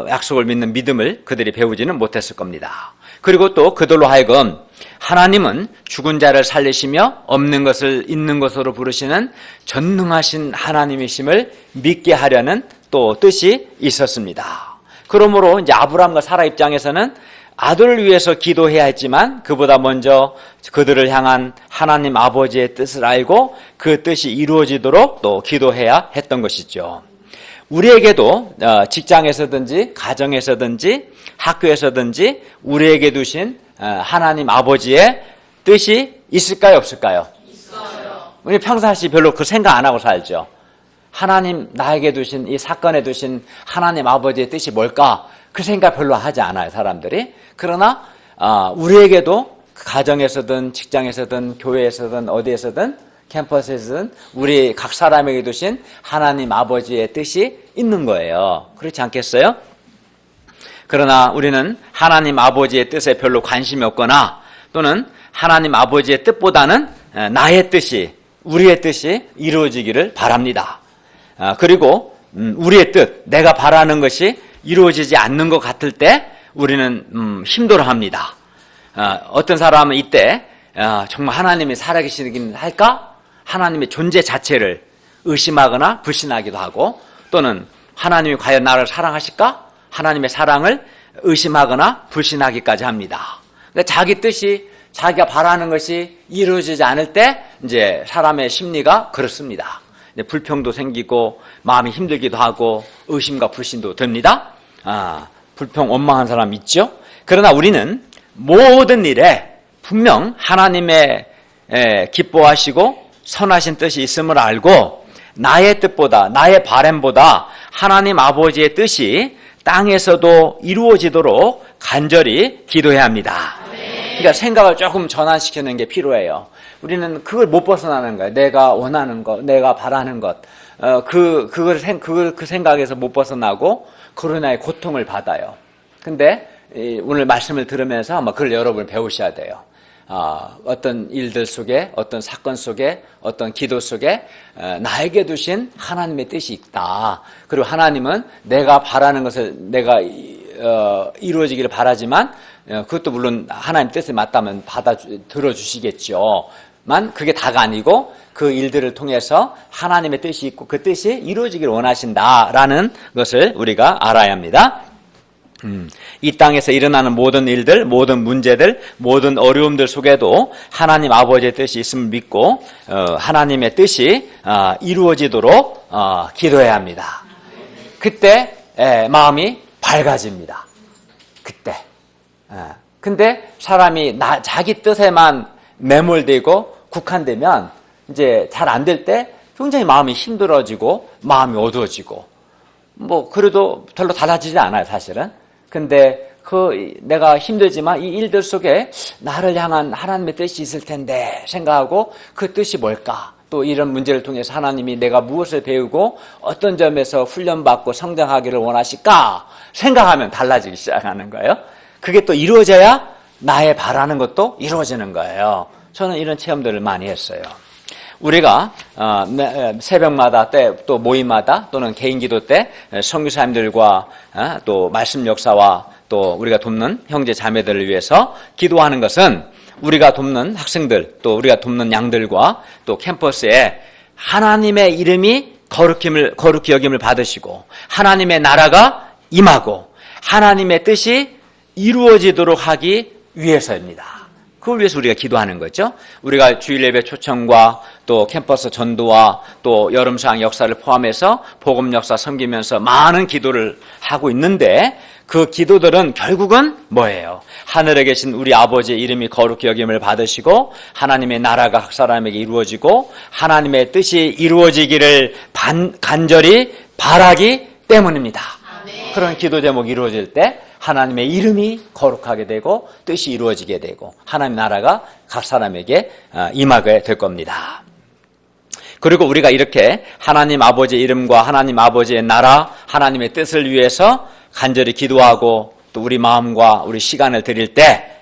약속을 믿는 믿음을 그들이 배우지는 못했을 겁니다. 그리고 또 그들로 하여금 하나님은 죽은 자를 살리시며 없는 것을 있는 것으로 부르시는 전능하신 하나님이심을 믿게 하려는 또 뜻이 있었습니다. 그러므로 이제 아브라함과 사라 입장에서는 아들을 위해서 기도해야 했지만 그보다 먼저 그들을 향한 하나님 아버지의 뜻을 알고 그 뜻이 이루어지도록 또 기도해야 했던 것이죠. 우리에게도 직장에서든지 가정에서든지 학교에서든지 우리에게 두신 하나님 아버지의 뜻이 있을까요, 없을까요? 있어요. 우리 평상시 별로 그 생각 안 하고 살죠. 하나님 나에게 두신 이 사건에 두신 하나님 아버지의 뜻이 뭘까? 그 생각 별로 하지 않아요, 사람들이. 그러나 우리에게도 가정에서든 직장에서든 교회에서든 어디에서든 캠퍼스에서든 우리 각 사람에게 두신 하나님 아버지의 뜻이 있는 거예요. 그렇지 않겠어요? 그러나 우리는 하나님 아버지의 뜻에 별로 관심이 없거나 또는 하나님 아버지의 뜻보다는 나의 뜻이 우리의 뜻이 이루어지기를 바랍니다. 그리고 우리의 뜻, 내가 바라는 것이 이루어지지 않는 것 같을 때 우리는 힘들어합니다. 어떤 사람은 이때 정말 하나님이 살아계시긴 할까? 하나님의 존재 자체를 의심하거나 불신하기도 하고, 또는 하나님이 과연 나를 사랑하실까? 하나님의 사랑을 의심하거나 불신하기까지 합니다. 근데 자기 뜻이, 자기가 바라는 것이 이루어지지 않을 때 이제 사람의 심리가 그렇습니다. 이제 불평도 생기고 마음이 힘들기도 하고 의심과 불신도 듭니다. 불평 원망한 사람 있죠? 그러나 우리는 모든 일에 분명 하나님의 기뻐하시고 선하신 뜻이 있음을 알고, 나의 뜻보다, 나의 바람보다 하나님 아버지의 뜻이 땅에서도 이루어지도록 간절히 기도해야 합니다. 그러니까 생각을 조금 전환시키는 게 필요해요. 우리는 그걸 못 벗어나는 거예요. 내가 원하는 것, 내가 바라는 것, 그 생각에서 못 벗어나고 그로 인하여 고통을 받아요. 근데 오늘 말씀을 들으면서 아마 그걸 여러분 배우셔야 돼요. 어떤 일들 속에, 어떤 사건 속에, 어떤 기도 속에 나에게 두신 하나님의 뜻이 있다. 그리고 하나님은 내가 바라는 것을 내가 이루어지기를 바라지만, 그것도 물론 하나님 뜻에 맞다면 들어주시겠죠. 만 그게 다가 아니고 그 일들을 통해서 하나님의 뜻이 있고 그 뜻이 이루어지기를 원하신다라는 것을 우리가 알아야 합니다. 이 땅에서 일어나는 모든 일들, 모든 문제들, 모든 어려움들 속에도 하나님 아버지의 뜻이 있음을 믿고 하나님의 뜻이 이루어지도록 기도해야 합니다. 그때 마음이 밝아집니다. 그때. 근데 사람이 자기 뜻에만 매몰되고 국한되면 이제 잘 안 될 때 굉장히 마음이 힘들어지고 마음이 어두워지고, 그래도 별로 달라지지 않아요, 사실은. 근데 내가 힘들지만 이 일들 속에 나를 향한 하나님의 뜻이 있을 텐데 생각하고, 그 뜻이 뭘까? 또 이런 문제를 통해서 하나님이 내가 무엇을 배우고 어떤 점에서 훈련받고 성장하기를 원하실까? 생각하면 달라지기 시작하는 거예요. 그게 또 이루어져야 나의 바라는 것도 이루어지는 거예요. 저는 이런 체험들을 많이 했어요. 우리가 새벽마다 또 모임마다 또는 개인 기도 때 선교사님들과 또 말씀 역사와 또 우리가 돕는 형제 자매들을 위해서 기도하는 것은, 우리가 돕는 학생들 또 우리가 돕는 양들과 또 캠퍼스에 하나님의 이름이 거룩히 여김을 받으시고 하나님의 나라가 임하고 하나님의 뜻이 이루어지도록 하기 위해서입니다. 그걸 위해서 우리가 기도하는 거죠. 우리가 주일 예배 초청과 또 캠퍼스 전도와 또 여름수학 역사를 포함해서 복음 역사 섬기면서 많은 기도를 하고 있는데, 그 기도들은 결국은 뭐예요? 하늘에 계신 우리 아버지의 이름이 거룩히 여김을 받으시고 하나님의 나라가 각 사람에게 이루어지고 하나님의 뜻이 이루어지기를 간절히 바라기 때문입니다. 아멘. 그런 기도 제목이 이루어질 때 하나님의 이름이 거룩하게 되고 뜻이 이루어지게 되고 하나님 나라가 각 사람에게 임하게 될 겁니다. 그리고 우리가 이렇게 하나님 아버지의 이름과 하나님 아버지의 나라, 하나님의 뜻을 위해서 간절히 기도하고 또 우리 마음과 우리 시간을 드릴 때,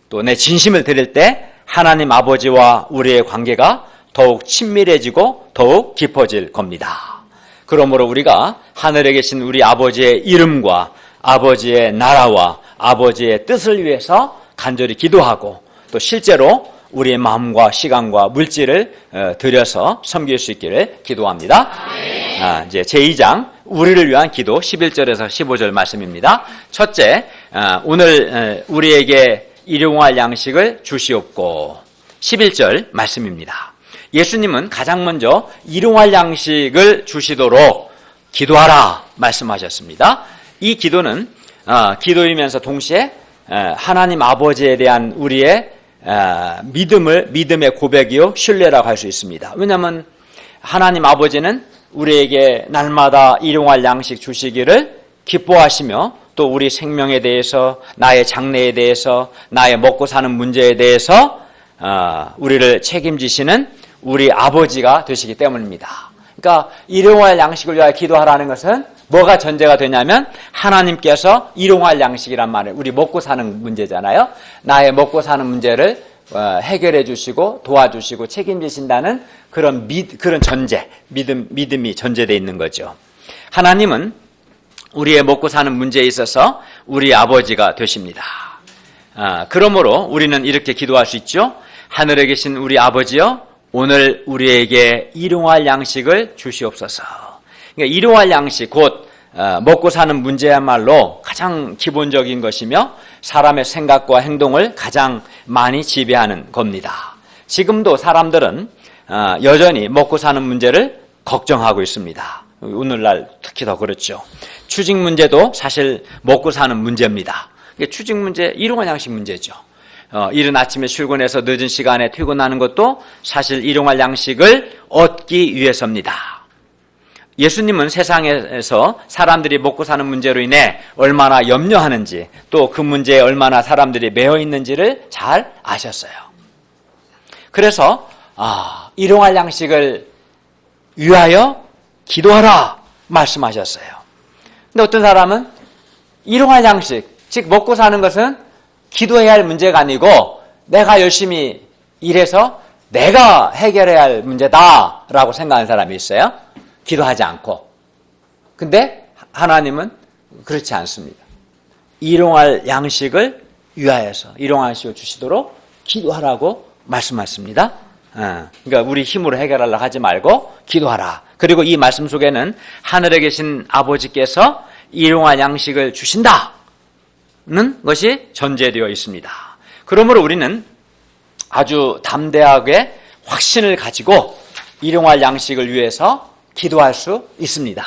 또 내 진심을 드릴 때 하나님 아버지와 우리의 관계가 더욱 친밀해지고 더욱 깊어질 겁니다. 그러므로 우리가 하늘에 계신 우리 아버지의 이름과 아버지의 나라와 아버지의 뜻을 위해서 간절히 기도하고, 또 실제로 우리의 마음과 시간과 물질을 들여서 섬길 수 있기를 기도합니다. 이제 제2장 우리를 위한 기도 11절에서 15절 말씀입니다. 첫째, 오늘 우리에게 일용할 양식을 주시옵고, 11절 말씀입니다. 예수님은 가장 먼저 일용할 양식을 주시도록 기도하라 말씀하셨습니다. 이 기도는 기도이면서 동시에 하나님 아버지에 대한 우리의 믿음의 고백이요 신뢰라고 할 수 있습니다. 왜냐하면 하나님 아버지는 우리에게 날마다 일용할 양식 주시기를 기뻐하시며, 또 우리 생명에 대해서, 나의 장래에 대해서, 나의 먹고 사는 문제에 대해서 우리를 책임지시는 우리 아버지가 되시기 때문입니다. 그러니까 일용할 양식을 위하여 기도하라는 것은 뭐가 전제가 되냐면, 하나님께서 일용할 양식이란 말을, 우리 먹고 사는 문제잖아요. 나의 먹고 사는 문제를 해결해 주시고 도와주시고 책임지신다는 그런 믿음이 전제되어 있는 거죠. 하나님은 우리의 먹고 사는 문제에 있어서 우리 아버지가 되십니다. 그러므로 우리는 이렇게 기도할 수 있죠. 하늘에 계신 우리 아버지여, 오늘 우리에게 일용할 양식을 주시옵소서. 그러니까 일용할 양식, 곧 먹고 사는 문제야말로 가장 기본적인 것이며 사람의 생각과 행동을 가장 많이 지배하는 겁니다. 지금도 사람들은 여전히 먹고 사는 문제를 걱정하고 있습니다. 오늘날 특히 더 그렇죠. 취직 문제도 사실 먹고 사는 문제입니다. 취직 문제, 일용할 양식 문제죠. 이른 아침에 출근해서 늦은 시간에 퇴근하는 것도 사실 일용할 양식을 얻기 위해서입니다. 예수님은 세상에서 사람들이 먹고 사는 문제로 인해 얼마나 염려하는지, 또 그 문제에 얼마나 사람들이 매여 있는지를 잘 아셨어요. 그래서 일용할 양식을 위하여 기도하라 말씀하셨어요. 근데 어떤 사람은 일용할 양식, 즉 먹고 사는 것은 기도해야 할 문제가 아니고 내가 열심히 일해서 내가 해결해야 할 문제다라고 생각하는 사람이 있어요. 기도하지 않고. 근데 하나님은 그렇지 않습니다. 일용할 양식을 위하여서 일용할 양식을 주시도록 기도하라고 말씀하십니다. 그러니까 우리 힘으로 해결하려고 하지 말고 기도하라. 그리고 이 말씀 속에는 하늘에 계신 아버지께서 일용할 양식을 주신다는 것이 전제되어 있습니다. 그러므로 우리는 아주 담대하게 확신을 가지고 일용할 양식을 위해서 기도할 수 있습니다.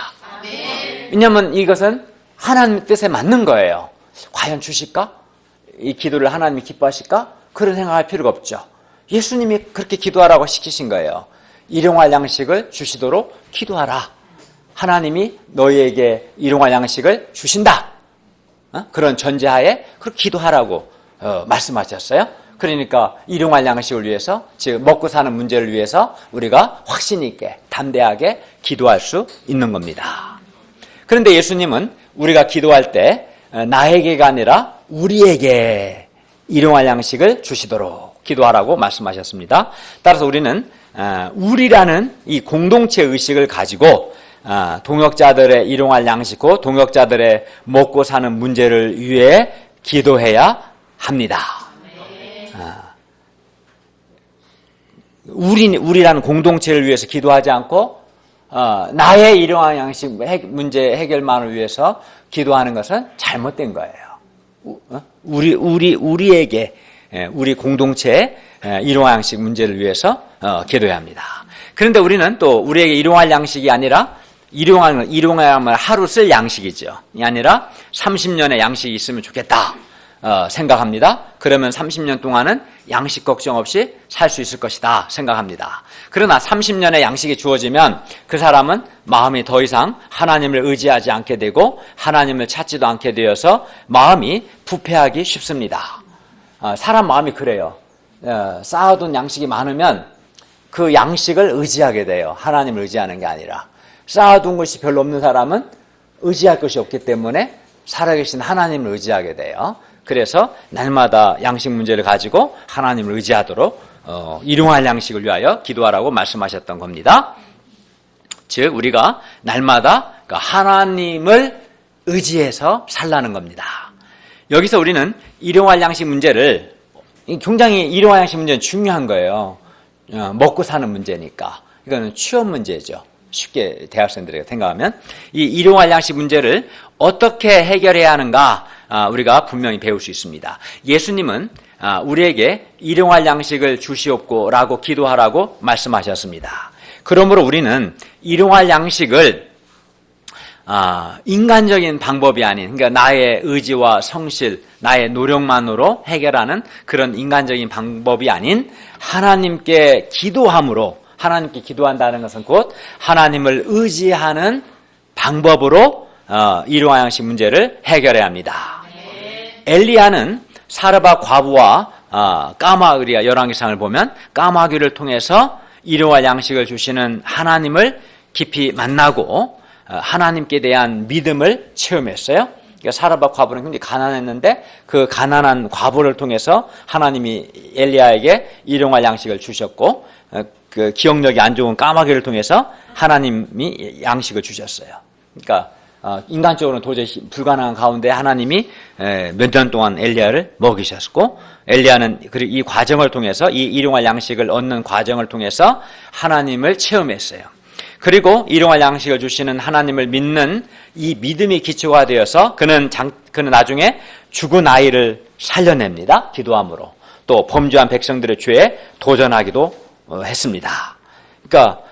왜냐하면 이것은 하나님의 뜻에 맞는 거예요. 과연 주실까? 이 기도를 하나님이 기뻐하실까? 그런 생각할 필요가 없죠. 예수님이 그렇게 기도하라고 시키신 거예요. 일용할 양식을 주시도록 기도하라. 하나님이 너희에게 일용할 양식을 주신다. 그런 전제하에 그렇게 기도하라고 말씀하셨어요. 그러니까 일용할 양식을 위해서, 즉 먹고 사는 문제를 위해서 우리가 확신 있게 담대하게 기도할 수 있는 겁니다. 그런데 예수님은 우리가 기도할 때 나에게가 아니라 우리에게 일용할 양식을 주시도록 기도하라고 말씀하셨습니다. 따라서 우리는 우리라는 이 공동체 의식을 가지고 동역자들의 일용할 양식, 곧 동역자들의 먹고 사는 문제를 위해 기도해야 합니다. 우리라는 공동체를 위해서 기도하지 않고 나의 일용할 양식 문제 해결만을 위해서 기도하는 것은 잘못된 거예요. 우리에게, 우리 공동체의 일용할 양식 문제를 위해서 기도해야 합니다. 그런데 우리는 또 우리에게 일용할 양식이 아니라 일용하면 하루 쓸 양식이죠. 이 아니라 30년의 양식이 있으면 좋겠다 생각합니다. 그러면 30년 동안은 양식 걱정 없이 살 수 있을 것이다 생각합니다. 그러나 30년의 양식이 주어지면 그 사람은 마음이 더 이상 하나님을 의지하지 않게 되고 하나님을 찾지도 않게 되어서 마음이 부패하기 쉽습니다. 사람 마음이 그래요. 쌓아둔 양식이 많으면 그 양식을 의지하게 돼요. 하나님을 의지하는 게 아니라. 쌓아둔 것이 별로 없는 사람은 의지할 것이 없기 때문에 살아계신 하나님을 의지하게 돼요. 그래서 날마다 양식 문제를 가지고 하나님을 의지하도록 일용할 양식을 위하여 기도하라고 말씀하셨던 겁니다. 즉 우리가 날마다 하나님을 의지해서 살라는 겁니다. 여기서 우리는 일용할 양식 문제를, 굉장히 일용할 양식 문제는 중요한 거예요. 먹고 사는 문제니까. 이거는 취업 문제죠. 쉽게 대학생들에게 생각하면 이 일용할 양식 문제를 어떻게 해결해야 하는가 우리가 분명히 배울 수 있습니다. 예수님은 우리에게 일용할 양식을 주시옵고라고 기도하라고 말씀하셨습니다. 그러므로 우리는 일용할 양식을 인간적인 방법이 아닌, 그러니까 나의 의지와 성실, 나의 노력만으로 해결하는 그런 인간적인 방법이 아닌 하나님께 기도함으로, 하나님께 기도한다는 것은 곧 하나님을 의지하는 방법으로 일용할 양식 문제를 해결해야 합니다. 엘리야는 사르밧 과부와 까마귀가 열왕기상을 보면 까마귀를 통해서 일용할 양식을 주시는 하나님을 깊이 만나고 하나님께 대한 믿음을 체험했어요. 그러니까 사르밧 과부는 굉장히 가난했는데 그 가난한 과부를 통해서 하나님이 엘리야에게 일용할 양식을 주셨고, 그 기억력이 안 좋은 까마귀를 통해서 하나님이 양식을 주셨어요. 그러니까 인간적으로는 도저히 불가능한 가운데 하나님이 몇 년 동안 엘리야를 먹이셨고, 엘리야는 이 과정을 통해서, 이 일용할 양식을 얻는 과정을 통해서 하나님을 체험했어요. 그리고 일용할 양식을 주시는 하나님을 믿는 이 믿음이 기초가 되어서 그는 나중에 죽은 아이를 살려냅니다. 기도함으로. 또 범죄한 백성들의 죄에 도전하기도 했습니다. 그러니까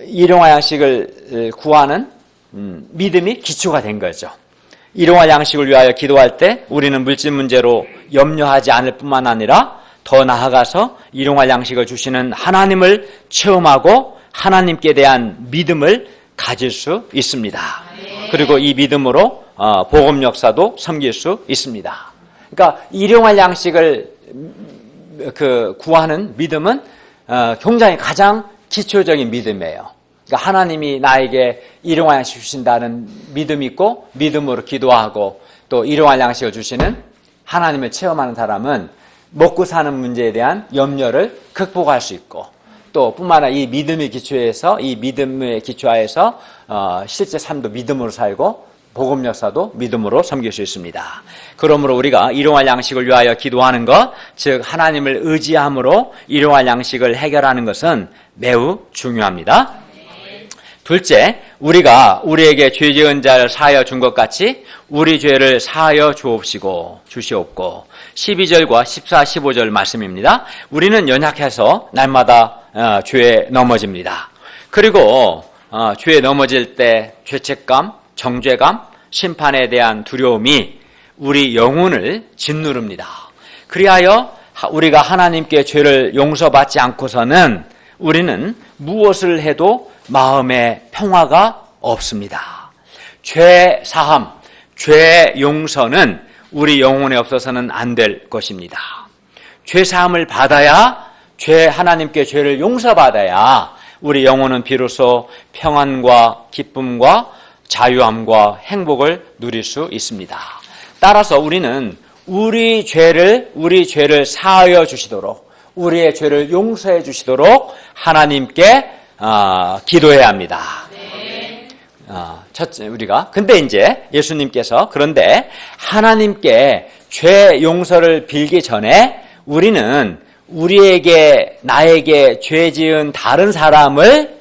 일용할 양식을 구하는 믿음이 기초가 된 거죠. 일용할 양식을 위하여 기도할 때 우리는 물질 문제로 염려하지 않을 뿐만 아니라 더 나아가서 일용할 양식을 주시는 하나님을 체험하고 하나님께 대한 믿음을 가질 수 있습니다. 그리고 이 믿음으로 복음 역사도 섬길 수 있습니다. 그러니까 일용할 양식을 구하는 믿음은 굉장히 가장 기초적인 믿음이에요. 그러니까 하나님이 나에게 일용할 양식 주신다는 믿음이 있고 믿음으로 기도하고 또 일용할 양식을 주시는 하나님을 체험하는 사람은 먹고 사는 문제에 대한 염려를 극복할 수 있고, 또 뿐만 아니라 이 믿음의 기초에서, 이 믿음의 기초하에서 실제 삶도 믿음으로 살고 복음 역사도 믿음으로 섬길 수 있습니다. 그러므로 우리가 일용할 양식을 위하여 기도하는 것, 즉 하나님을 의지함으로 일용할 양식을 해결하는 것은 매우 중요합니다. 둘째, 우리가 우리에게 죄 지은 자를 사하여 준 것 같이 우리 죄를 사하여 주시옵고 12절과 14, 15절 말씀입니다. 우리는 연약해서 날마다 죄에 넘어집니다. 그리고 죄에 넘어질 때 죄책감, 정죄감, 심판에 대한 두려움이 우리 영혼을 짓누릅니다. 그리하여 우리가 하나님께 죄를 용서받지 않고서는 우리는 무엇을 해도 마음에 평화가 없습니다. 죄 사함, 죄 용서는 우리 영혼에 없어서는 안 될 것입니다. 죄 사함을 받아야, 하나님께 죄를 용서받아야 우리 영혼은 비로소 평안과 기쁨과 자유함과 행복을 누릴 수 있습니다. 따라서 우리는 우리 죄를 사하여 주시도록, 우리의 죄를 용서해 주시도록 하나님께 기도해야 합니다. 첫째, 근데 이제 예수님께서 그런데 하나님께 죄 용서를 빌기 전에 우리는 나에게 죄 지은 다른 사람을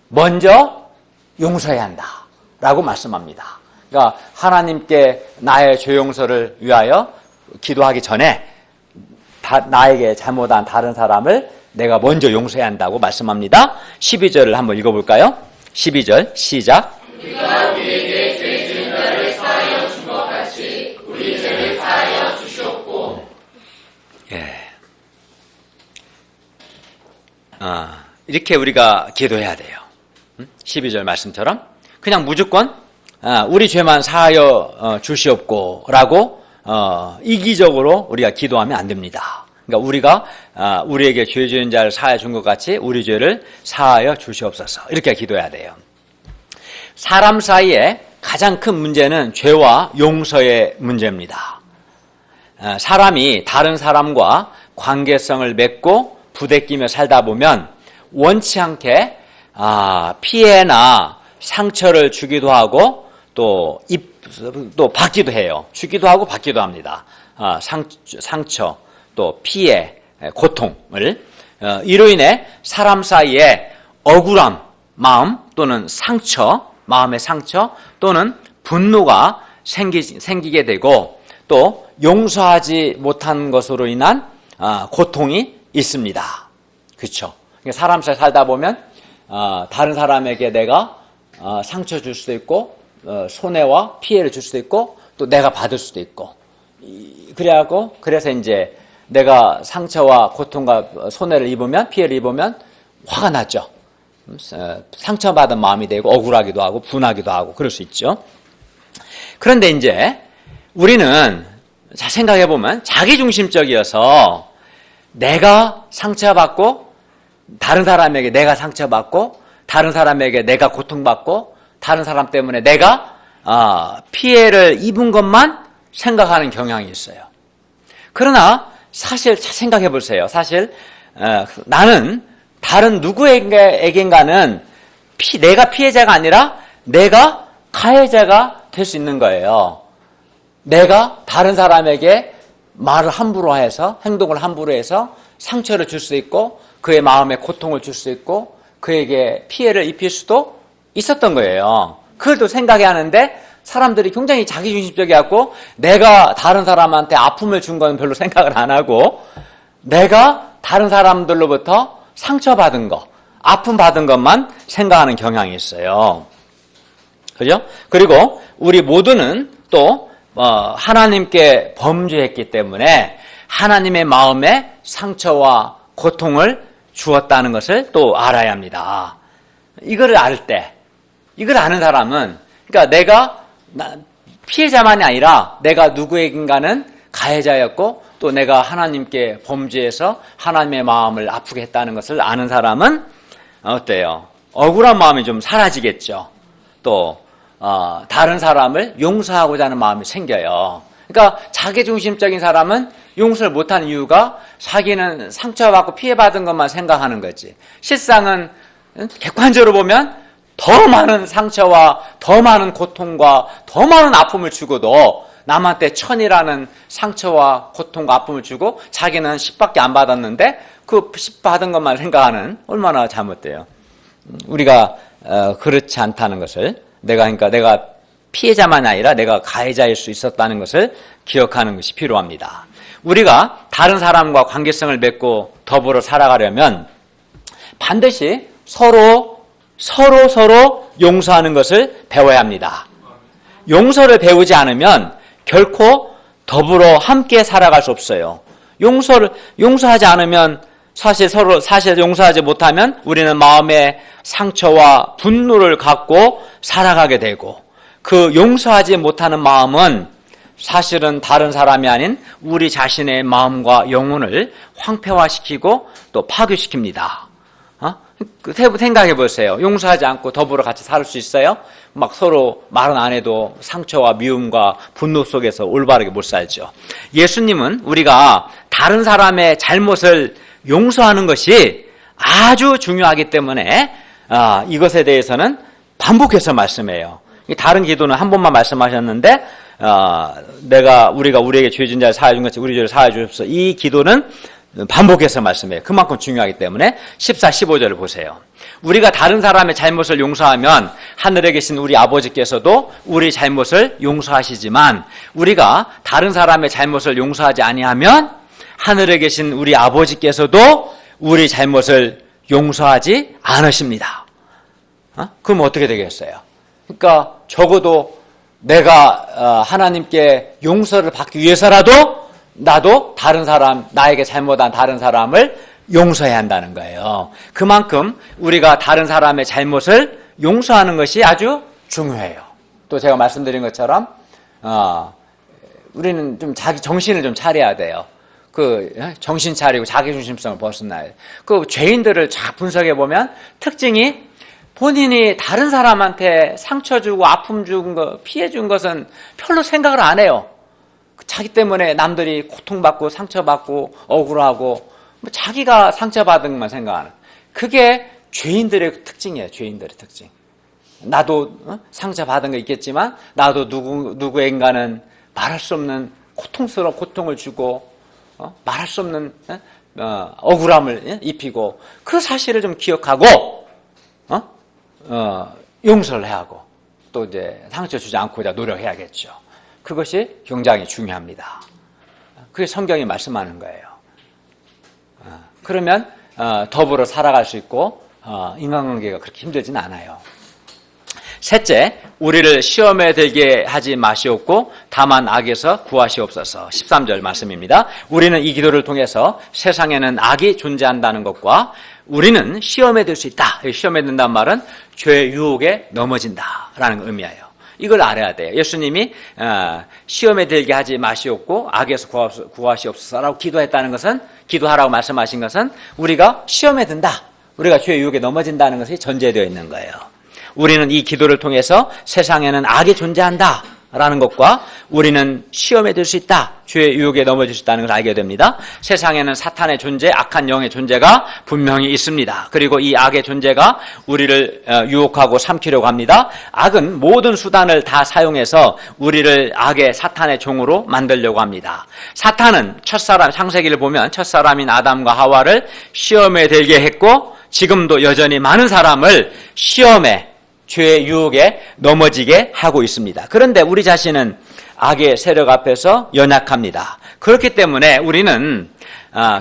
먼저 용서해야 한다 라고 말씀합니다. 그러니까 하나님께 나의 죄 용서를 위하여 기도하기 전에 나에게 잘못한 다른 사람을 내가 먼저 용서해야 한다고 말씀합니다. 12절을 한번 읽어볼까요? 12절 시작. 우리가 우리에게 죄 지은 자를 사하여 준 것 같이 우리 죄를 사하여 주시옵고. 이렇게 우리가 기도해야 돼요. 12절 말씀처럼 그냥 무조건 우리 죄만 사하여 주시옵고 라고 이기적으로 우리가 기도하면 안 됩니다. 그러니까 우리가 우리에게 죄 지은 자를 사하여 준 것 같이 우리 죄를 사하여 주시옵소서, 이렇게 기도해야 돼요. 사람 사이에 가장 큰 문제는 죄와 용서의 문제입니다. 사람이 다른 사람과 관계성을 맺고 부대끼며 살다 보면 원치 않게 피해나 상처를 주기도 하고 또 받기도 해요. 주기도 하고 받기도 합니다. 상처, 또 피해, 고통을 이로 인해 사람 사이에 억울함, 마음 또는 마음의 상처 또는 분노가 생기게 되고 또 용서하지 못한 것으로 인한 고통이 있습니다. 그렇죠? 사람 사이에 살다 보면 다른 사람에게 내가 상처 줄 수도 있고 손해와 피해를 줄 수도 있고 또 내가 받을 수도 있고, 그래서 이제 내가 상처와 고통과 손해를 입으면, 피해를 입으면 화가 나죠. 상처받은 마음이 되고 억울하기도 하고 분하기도 하고 그럴 수 있죠. 그런데 이제 우리는 생각해보면 자기중심적이어서 내가 상처받고 다른 사람에게 내가 상처받고 다른 사람에게 내가 고통받고 다른 사람 때문에 내가 피해를 입은 것만 생각하는 경향이 있어요. 그러나 사실 생각해 보세요. 사실 나는 다른 누구에겐가는 내가 피해자가 아니라 내가 가해자가 될 수 있는 거예요. 내가 다른 사람에게 말을 함부로 해서 행동을 함부로 해서 상처를 줄 수 있고 그의 마음에 고통을 줄 수 있고 그에게 피해를 입힐 수도 있었던 거예요. 그걸 또 생각해야 하는데 사람들이 굉장히 자기중심적이었고 내가 다른 사람한테 아픔을 준 건 별로 생각을 안 하고 내가 다른 사람들로부터 상처받은 거, 아픔 받은 것만 생각하는 경향이 있어요. 그죠? 그리고 우리 모두는 또 하나님께 범죄했기 때문에 하나님의 마음에 상처와 고통을 주었다는 것을 또 알아야 합니다. 이걸 아는 사람은 그러니까 내가 피해자만이 아니라 내가 누구에겐가는 가해자였고 또 내가 하나님께 범죄해서 하나님의 마음을 아프게 했다는 것을 아는 사람은 어때요? 억울한 마음이 좀 사라지겠죠. 또 다른 사람을 용서하고자 하는 마음이 생겨요. 그러니까 자기중심적인 사람은 용서를 못하는 이유가 자기는 상처받고 피해받은 것만 생각하는 거지. 실상은 객관적으로 보면 더 많은 상처와 더 많은 고통과 더 많은 아픔을 주고도 남한테 천이라는 상처와 고통과 아픔을 주고 자기는 10밖에 안 받았는데 그 10 받은 것만 생각하는 얼마나 잘못돼요. 우리가 그렇지 않다는 것을 내가 피해자만 아니라 내가 가해자일 수 있었다는 것을 기억하는 것이 필요합니다. 우리가 다른 사람과 관계성을 맺고 더불어 살아가려면 반드시 서로 용서하는 것을 배워야 합니다. 용서를 배우지 않으면 결코 더불어 함께 살아갈 수 없어요. 용서하지 않으면 사실 용서하지 못하면 우리는 마음에 상처와 분노를 갖고 살아가게 되고 그 용서하지 못하는 마음은 사실은 다른 사람이 아닌 우리 자신의 마음과 영혼을 황폐화시키고 또 파괴시킵니다. 생각해 보세요. 용서하지 않고 더불어 같이 살 수 있어요? 막 서로 말은 안 해도 상처와 미움과 분노 속에서 올바르게 못 살죠. 예수님은 우리가 다른 사람의 잘못을 용서하는 것이 아주 중요하기 때문에 이것에 대해서는 반복해서 말씀해요. 다른 기도는 한 번만 말씀하셨는데 우리가 우리에게 죄 진 자를 사하여 준 것이 우리 죄를 사하여 주옵소서. 이 기도는 반복해서 말씀해요. 그만큼 중요하기 때문에 14, 15절을 보세요. 우리가 다른 사람의 잘못을 용서하면 하늘에 계신 우리 아버지께서도 우리 잘못을 용서하시지만 우리가 다른 사람의 잘못을 용서하지 아니하면 하늘에 계신 우리 아버지께서도 우리 잘못을 용서하지 않으십니다. 그럼 어떻게 되겠어요? 그러니까 적어도 내가 하나님께 용서를 받기 위해서라도 나도 다른 사람, 나에게 잘못한 다른 사람을 용서해야 한다는 거예요. 그만큼 우리가 다른 사람의 잘못을 용서하는 것이 아주 중요해요. 또 제가 말씀드린 것처럼 우리는 좀 자기 정신을 좀 차려야 돼요. 정신 차리고 자기중심성을 벗어나야 돼요. 죄인들을 쫙 분석해 보면 특징이 본인이 다른 사람한테 상처 주고 아픔 준 거, 피해 준 것은 별로 생각을 안 해요. 자기 때문에 남들이 고통받고 상처받고 억울하고 자기가 상처받은 것만 생각하는 그게 죄인들의 특징이에요. 죄인들의 특징. 나도 상처받은 거 있겠지만 나도 누구인가는 말할 수 없는 고통스러운 고통을 주고 말할 수 없는 억울함을 입히고 그 사실을 좀 기억하고 용서를 해야 하고 또 이제 상처 주지 않고자 노력해야겠죠. 그것이 굉장히 중요합니다. 그게 성경이 말씀하는 거예요. 그러면 더불어 살아갈 수 있고 인간관계가 그렇게 힘들진 않아요. 셋째, 우리를 시험에 들게 하지 마시옵고 다만 악에서 구하시옵소서. 13절 말씀입니다. 우리는 이 기도를 통해서 세상에는 악이 존재한다는 것과 우리는 시험에 들 수 있다. 시험에 든다는 말은 죄의 유혹에 넘어진다라는 의미예요. 이걸 알아야 돼요. 예수님이 시험에 들게 하지 마시옵고 악에서 구하시옵소서라고 기도하라고 말씀하신 것은 우리가 시험에 든다. 우리가 죄의 유혹에 넘어진다는 것이 전제되어 있는 거예요. 우리는 이 기도를 통해서 세상에는 악이 존재한다 라는 것과 우리는 시험에 들 수 있다, 죄의 유혹에 넘어질 수 있다는 걸 알게 됩니다. 세상에는 사탄의 존재, 악한 영의 존재가 분명히 있습니다. 그리고 이 악의 존재가 우리를 유혹하고 삼키려고 합니다. 악은 모든 수단을 다 사용해서 우리를 악의 사탄의 종으로 만들려고 합니다. 사탄은 첫사람, 창세기를 보면 첫사람인 아담과 하와를 시험에 들게 했고 지금도 여전히 많은 사람을 시험에, 죄의 유혹에 넘어지게 하고 있습니다. 그런데 우리 자신은 악의 세력 앞에서 연약합니다. 그렇기 때문에 우리는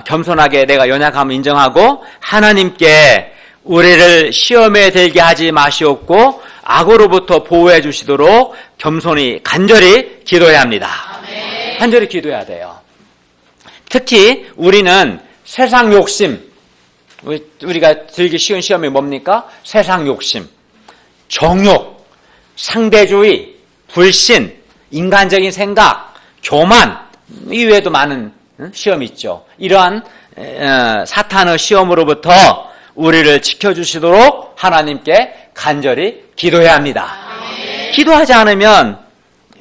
겸손하게 내가 연약함을 인정하고 하나님께 우리를 시험에 들게 하지 마시옵고 악으로부터 보호해 주시도록 겸손히 간절히 기도해야 합니다. 아멘. 간절히 기도해야 돼요. 특히 우리는 세상 욕심, 우리가 들기 쉬운 시험이 뭡니까? 세상 욕심, 정욕, 상대주의, 불신, 인간적인 생각, 교만, 이외에도 많은 시험이 있죠. 이러한 사탄의 시험으로부터 우리를 지켜주시도록 하나님께 간절히 기도해야 합니다. 아멘. 기도하지 않으면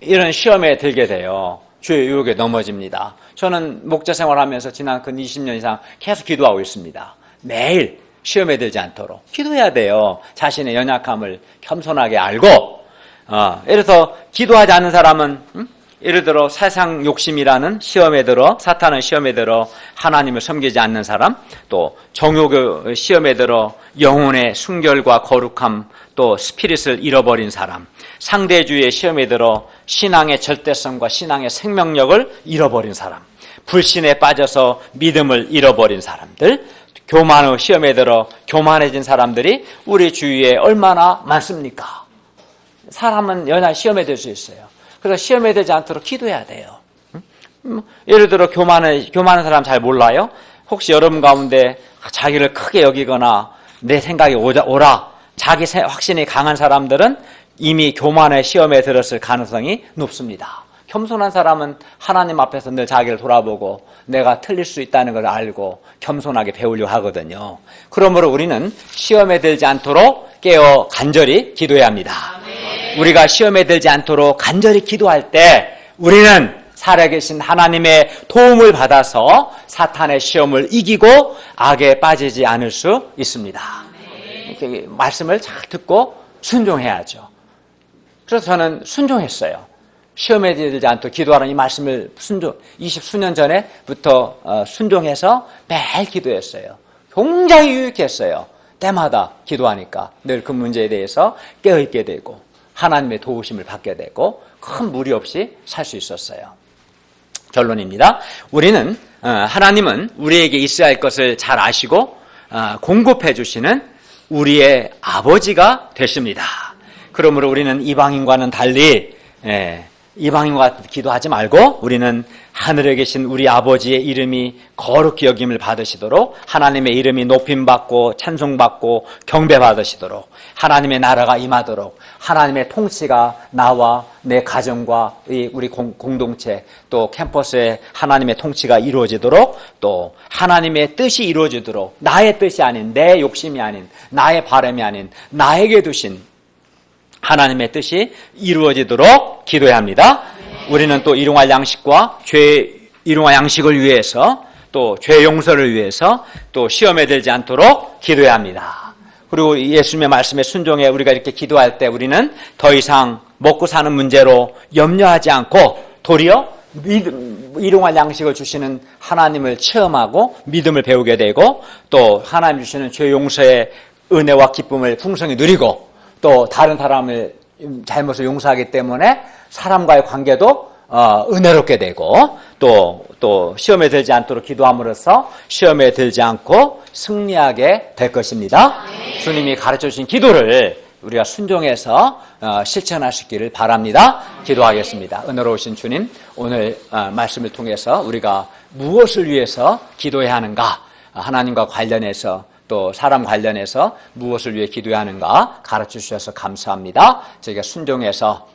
이런 시험에 들게 돼요. 죄의 유혹에 넘어집니다. 저는 목자 생활하면서 지난 근 20년 이상 계속 기도하고 있습니다. 매일 시험에 들지 않도록 기도해야 돼요. 자신의 연약함을 겸손하게 알고, 예를 들어 기도하지 않는 사람은 예를 들어 세상 욕심이라는 시험에 들어, 사탄은 시험에 들어 하나님을 섬기지 않는 사람, 또 정욕의 시험에 들어 영혼의 순결과 거룩함, 또 스피릿을 잃어버린 사람, 상대주의의 시험에 들어 신앙의 절대성과 신앙의 생명력을 잃어버린 사람, 불신에 빠져서 믿음을 잃어버린 사람들, 교만의 시험에 들어 교만해진 사람들이 우리 주위에 얼마나 많습니까? 사람은 연하 시험에 들 수 있어요. 그래서 시험에 들지 않도록 기도해야 돼요. 예를 들어 교만한 사람 잘 몰라요? 혹시 여러분 가운데 자기를 크게 여기거나 내 생각이 오라, 자기 확신이 강한 사람들은 이미 교만의 시험에 들었을 가능성이 높습니다. 겸손한 사람은 하나님 앞에서 늘 자기를 돌아보고 내가 틀릴 수 있다는 걸 알고 겸손하게 배우려고 하거든요. 그러므로 우리는 시험에 들지 않도록 깨어 간절히 기도해야 합니다. 아멘. 우리가 시험에 들지 않도록 간절히 기도할 때 우리는 살아계신 하나님의 도움을 받아서 사탄의 시험을 이기고 악에 빠지지 않을 수 있습니다. 이렇게 말씀을 잘 듣고 순종해야죠. 그래서 저는 순종했어요. 시험에 들지 않도록 기도하라는 이 말씀을 20수년 전에부터 순종해서 매일 기도했어요. 굉장히 유익했어요. 때마다 기도하니까 늘 그 문제에 대해서 깨어있게 되고 하나님의 도우심을 받게 되고 큰 무리 없이 살 수 있었어요. 결론입니다. 우리는 하나님은 우리에게 있어야 할 것을 잘 아시고 공급해 주시는 우리의 아버지가 되십니다. 그러므로 우리는 이방인과는 달리 이방인과 기도하지 말고 우리는 하늘에 계신 우리 아버지의 이름이 거룩히 여김을 받으시도록, 하나님의 이름이 높임받고 찬송받고 경배받으시도록, 하나님의 나라가 임하도록, 하나님의 통치가 나와 내 가정과 우리 공동체 또 캠퍼스에 하나님의 통치가 이루어지도록, 또 하나님의 뜻이 이루어지도록, 나의 뜻이 아닌, 내 욕심이 아닌, 나의 바람이 아닌 나에게 두신 하나님의 뜻이 이루어지도록 기도해야 합니다. 우리는 또 일용할 양식과 일용할 양식을 위해서, 또 죄 용서를 위해서, 또 시험에 들지 않도록 기도해야 합니다. 그리고 예수님의 말씀에 순종해 우리가 이렇게 기도할 때 우리는 더 이상 먹고 사는 문제로 염려하지 않고 도리어 일용할 양식을 주시는 하나님을 체험하고 믿음을 배우게 되고, 또 하나님 주시는 죄 용서의 은혜와 기쁨을 풍성히 누리고, 또 다른 사람을 잘못을 용서하기 때문에 사람과의 관계도 은혜롭게 되고, 또 시험에 들지 않도록 기도함으로써 시험에 들지 않고 승리하게 될 것입니다. 주님이 가르쳐 주신 기도를 우리가 순종해서 실천할 수 있기를 바랍니다. 기도하겠습니다. 은혜로우신 주님, 오늘 말씀을 통해서 우리가 무엇을 위해서 기도해야 하는가, 하나님과 관련해서 또 사람 관련해서 무엇을 위해 기도해야 하는가 가르쳐 주셔서 감사합니다. 저희가 순종해서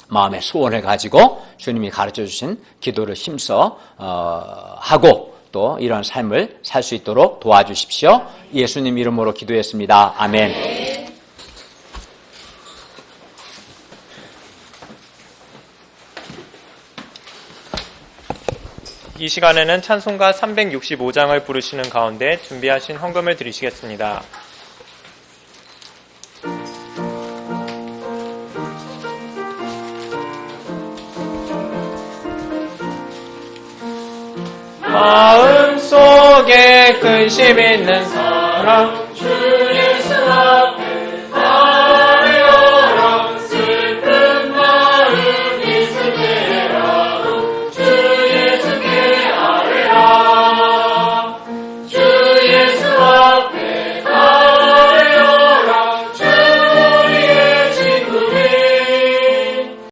마음의 소원을 가지고 주님이 가르쳐 주신 기도를 힘써 하고 또 이런 삶을 살 수 있도록 도와주십시오. 예수님 이름으로 기도했습니다. 아멘. 이 시간에는 찬송가 365장을 부르시는 가운데 준비하신 헌금을 드리시겠습니다. 마음속에 근심 있는 사람